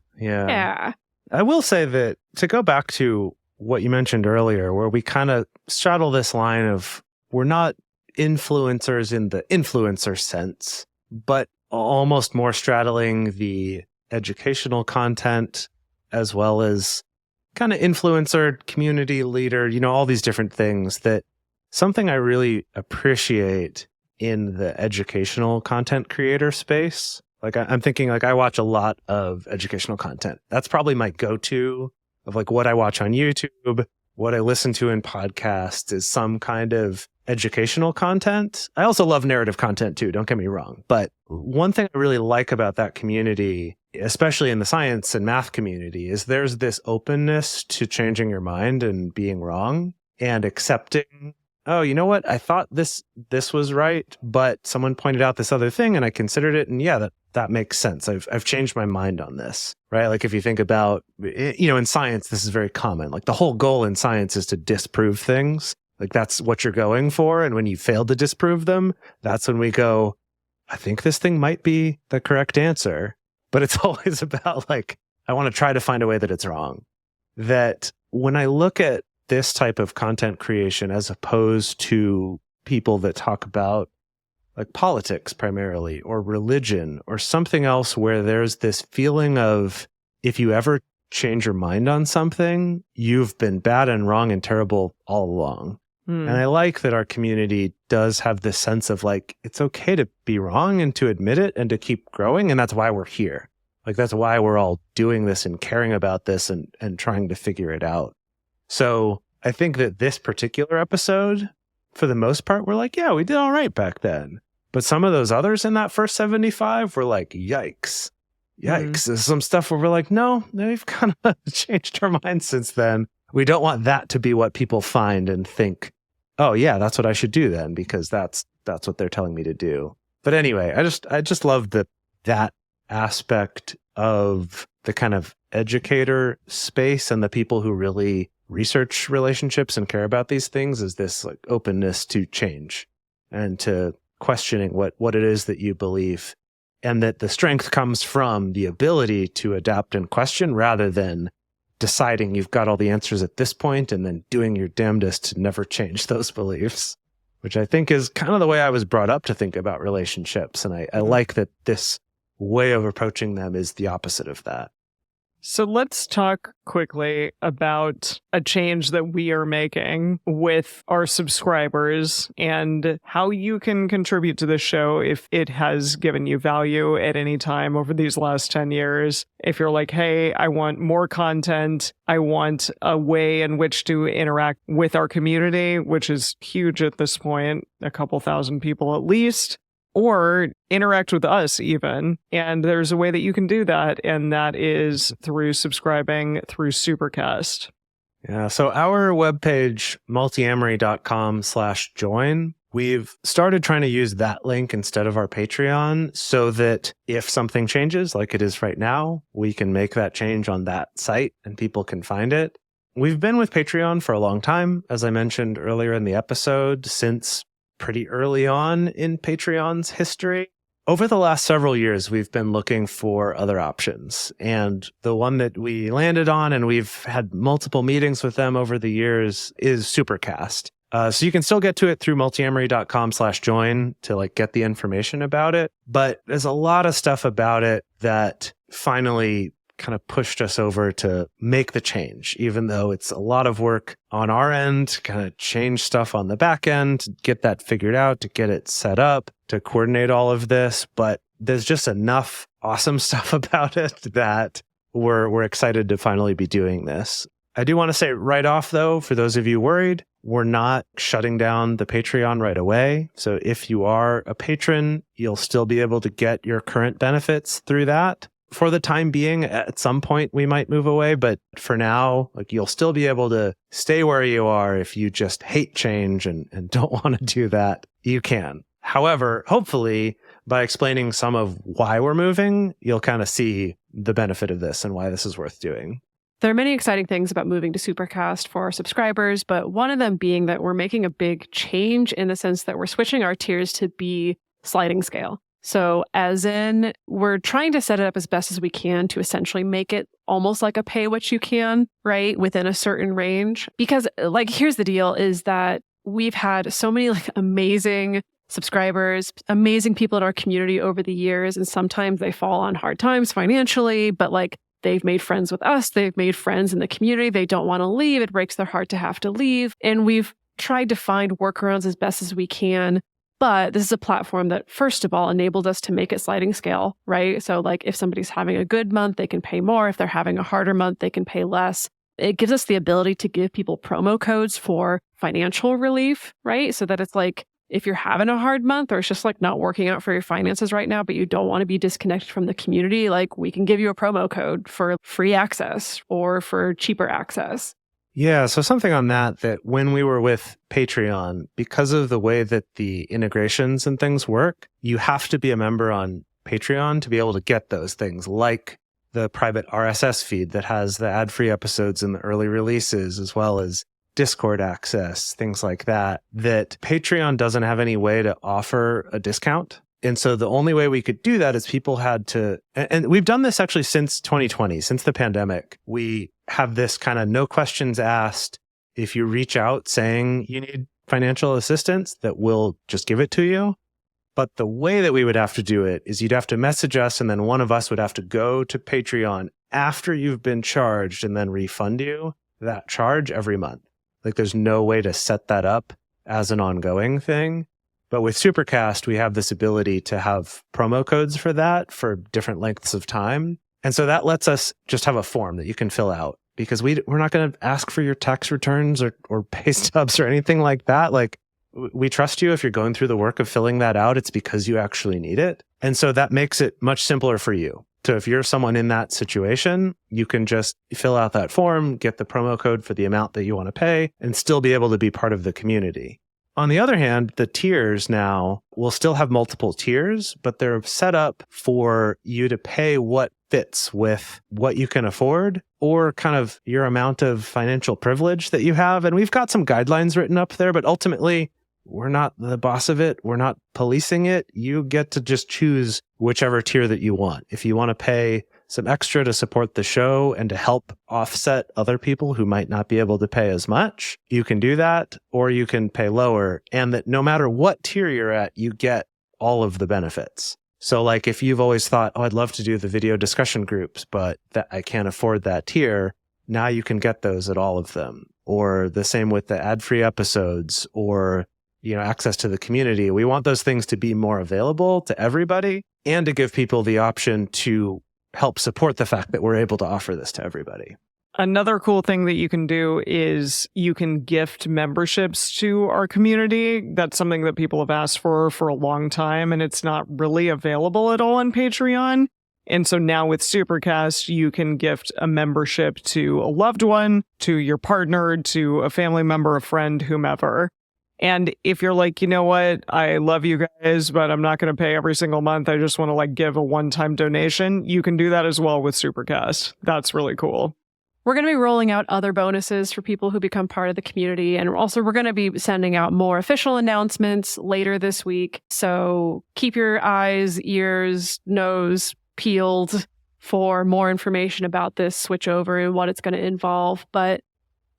I will say that to go back to what you mentioned earlier, where we kind of straddle this line of we're not influencers in the influencer sense, but almost more straddling the educational content as well as kind of influencer, community leader, all these different things. That something I really appreciate in the educational content creator space. Like I'm thinking, like, I watch a lot of educational content. That's probably my go-to of like what I watch on YouTube, what I listen to in podcasts is some kind of educational content. I also love narrative content too, don't get me wrong. But one thing I really like about that community, especially in the science and math community, is there's this openness to changing your mind and being wrong and accepting, oh, you know what? I thought this was right, but someone pointed out this other thing and I considered it. And yeah, that makes sense. I've changed my mind on this, right? Like if you think about, in science, this is very common. Like the whole goal in science is to disprove things. Like that's what you're going for. And when you fail to disprove them, that's when we go, I think this thing might be the correct answer. But it's always about like, I want to try to find a way that it's wrong. That when I look at this type of content creation, as opposed to people that talk about like politics primarily, or religion, or something else where there's this feeling of if you ever change your mind on something, you've been bad and wrong and terrible all along. And I like that our community does have this sense of like, it's okay to be wrong and to admit it and to keep growing. And that's why we're here. Like, that's why we're all doing this and caring about this and trying to figure it out. So I think that this particular episode, for the most part, we're like, yeah, we did all right back then. But some of those others in that first 75 were like, yikes. There's some stuff where we're like, no, we've kind of changed our minds since then. We don't want that to be what people find and think, oh yeah, that's what I should do then, because that's what they're telling me to do. But anyway, I just love that aspect of the kind of educator space and the people who really research relationships and care about these things, is this like openness to change and to questioning what it is that you believe, and that the strength comes from the ability to adapt and question rather than deciding you've got all the answers at this point and then doing your damnedest to never change those beliefs, which I think is kind of the way I was brought up to think about relationships. And I like that this way of approaching them is the opposite of that. So let's talk quickly about a change that we are making with our subscribers and how you can contribute to this show if it has given you value at any time over these last 10 years. If you're like, hey, I want more content, I want a way in which to interact with our community, which is huge at this point, a couple thousand people at least, or interact with us even. And there's a way that you can do that, and that is through subscribing through Supercast. Yeah, so our webpage, multiamory.com/join, we've started trying to use that link instead of our Patreon so that if something changes like it is right now, we can make that change on that site and people can find it. We've been with Patreon for a long time, as I mentioned earlier in the episode, since pretty early on in Patreon's history. Over the last several years, we've been looking for other options. And the one that we landed on, and we've had multiple meetings with them over the years, is Supercast. So you can still get to it through multiamory.com/join to like get the information about it. But there's a lot of stuff about it that finally kind of pushed us over to make the change, even though it's a lot of work on our end to kind of change stuff on the back end, to get that figured out, to get it set up, to coordinate all of this. But there's just enough awesome stuff about it that we're excited to finally be doing this. I do want to say right off, though, for those of you worried, we're not shutting down the Patreon right away. So if you are a patron, you'll still be able to get your current benefits through that. For the time being, at some point, we might move away. But for now, like, you'll still be able to stay where you are. If you just hate change and don't want to do that, you can. However, hopefully, by explaining some of why we're moving, you'll kind of see the benefit of this and why this is worth doing. There are many exciting things about moving to Supercast for our subscribers, but one of them being that we're making a big change in the sense that we're switching our tiers to be sliding scale. So as in, we're trying to set it up as best as we can to essentially make it almost like a pay what you can, right? Within a certain range. Because like, here's the deal is that we've had so many like amazing subscribers, amazing people in our community over the years. And sometimes they fall on hard times financially, but like they've made friends with us. They've made friends in the community. They don't want to leave. It breaks their heart to have to leave. And we've tried to find workarounds as best as we can. But this is a platform that, first of all, enabled us to make it sliding scale, right? So like if somebody's having a good month, they can pay more. If they're having a harder month, they can pay less. It gives us the ability to give people promo codes for financial relief, right? So that it's like, if you're having a hard month or it's just like not working out for your finances right now, but you don't want to be disconnected from the community, like we can give you a promo code for free access or for cheaper access. Yeah, so something on that when we were with Patreon, because of the way that the integrations and things work, you have to be a member on Patreon to be able to get those things, like the private RSS feed that has the ad-free episodes and the early releases, as well as Discord access, things like that Patreon doesn't have any way to offer a discount. And so the only way we could do that is people had to, and we've done this actually since 2020, since the pandemic. We have this kind of no questions asked. If you reach out saying you need financial assistance, that we'll just give it to you. But the way that we would have to do it is you'd have to message us, and then one of us would have to go to Patreon after you've been charged and then refund you that charge every month. Like there's no way to set that up as an ongoing thing. But with Supercast, we have this ability to have promo codes for that for different lengths of time. And so that lets us just have a form that you can fill out, because we're not going to ask for your tax returns or pay stubs or anything like that. Like we trust you. If you're going through the work of filling that out, it's because you actually need it. And so that makes it much simpler for you. So if you're someone in that situation, you can just fill out that form, get the promo code for the amount that you want to pay, and still be able to be part of the community. On the other hand, the tiers now will still have multiple tiers, but they're set up for you to pay what fits with what you can afford or kind of your amount of financial privilege that you have. And we've got some guidelines written up there, but ultimately, we're not the boss of it. We're not policing it. You get to just choose whichever tier that you want. If you want to pay some extra to support the show and to help offset other people who might not be able to pay as much, you can do that, or you can pay lower. And that no matter what tier you're at, you get all of the benefits. So like if you've always thought, oh, I'd love to do the video discussion groups, but that I can't afford that tier, now you can get those at all of them. Or the same with the ad-free episodes or access to the community. We want those things to be more available to everybody and to give people the option to help support the fact that we're able to offer this to everybody. Another cool thing that you can do is you can gift memberships to our community. That's something that people have asked for a long time, and it's not really available at all on Patreon. And so now with Supercast, you can gift a membership to a loved one, to your partner, to a family member, a friend, whomever. And if you're like, you know what, I love you guys, but I'm not going to pay every single month. I just want to give a one-time donation. You can do that as well with Supercast. That's really cool. We're going to be rolling out other bonuses for people who become part of the community. And also we're going to be sending out more official announcements later this week. So keep your eyes, ears, nose peeled for more information about this switchover and what it's going to involve. But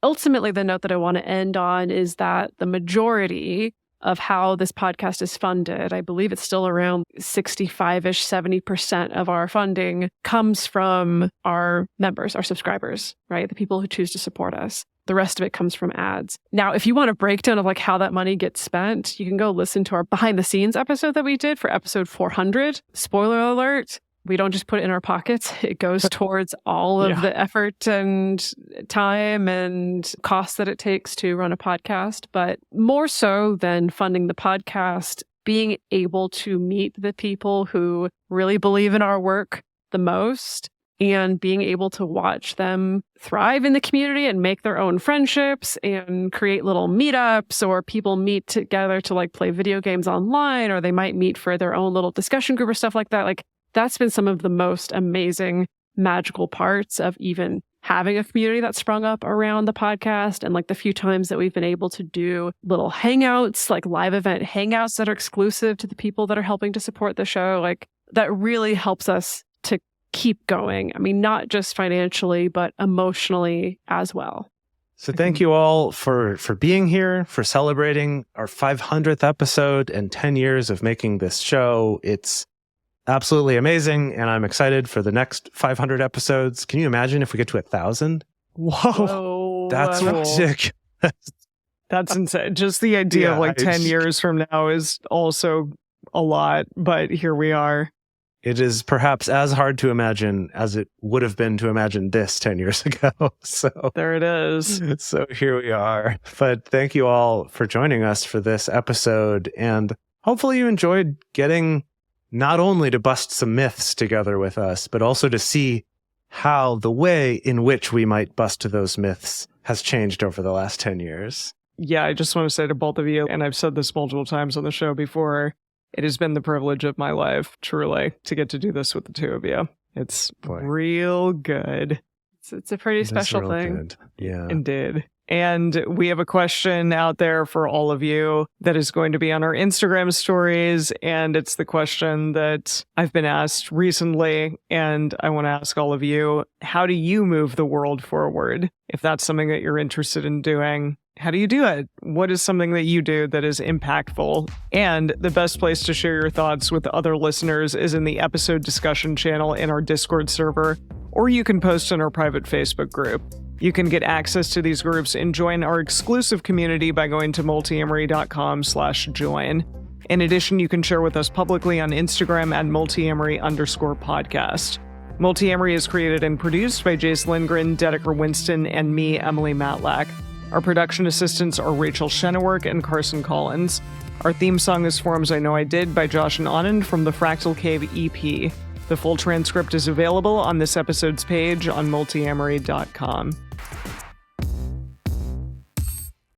ultimately, the note that I want to end on is that the majority of how this podcast is funded, I believe it's still around 65-ish, 70% of our funding comes from our members, our subscribers, right? The people who choose to support us. The rest of it comes from ads. Now, if you want a breakdown of like how that money gets spent, you can go listen to our behind the scenes episode that we did for episode 400. Spoiler alert. We don't just put it in our pockets. It goes towards all of the effort and time and cost that it takes to run a podcast. But more so than funding the podcast, being able to meet the people who really believe in our work the most and being able to watch them thrive in the community and make their own friendships and create little meetups, or people meet together to like play video games online, or they might meet for their own little discussion group or stuff like that. Like, that's been some of the most amazing, magical parts of even having a community that sprung up around the podcast. And like the few times that we've been able to do little hangouts, like live event hangouts that are exclusive to the people that are helping to support the show, like that really helps us to keep going. I mean, not just financially, but emotionally as well. So thank you all for being here, for celebrating our 500th episode and 10 years of making this show. It's absolutely amazing, and I'm excited for the next 500 episodes. Can you imagine if we get to 1,000? Whoa. That's ridiculous. That's insane. Just the idea of like 10 years from now is also a lot, but here we are. It is perhaps as hard to imagine as it would have been to imagine this 10 years ago. So there it is. So here we are. But thank you all for joining us for this episode, and hopefully you enjoyed getting not only to bust some myths together with us, but also to see how the way in which we might bust those myths has changed over the last 10 years. Yeah, I just want to say to both of you, and I've said this multiple times on the show before, it has been the privilege of my life, truly, to get to do this with the two of you. It's real good. It's a pretty special thing. Good. Yeah. Indeed. And we have a question out there for all of you that is going to be on our Instagram stories. And it's the question that I've been asked recently. And I want to ask all of you, how do you move the world forward? If that's something that you're interested in doing, how do you do it? What is something that you do that is impactful? And the best place to share your thoughts with other listeners is in the episode discussion channel in our Discord server, or you can post in our private Facebook group. You can get access to these groups and join our exclusive community by going to multiamory.com/join. In addition, you can share with us publicly on Instagram at multiamory_podcast. Multiamory is created and produced by Jace Lindgren, Dedeker Winston, and me, Emily Matlack. Our production assistants are Rachel Shennework and Carson Collins. Our theme song is Forms I Know I Did by Josh and Anand from the Fractal Cave EP. The full transcript is available on this episode's page on multiamory.com.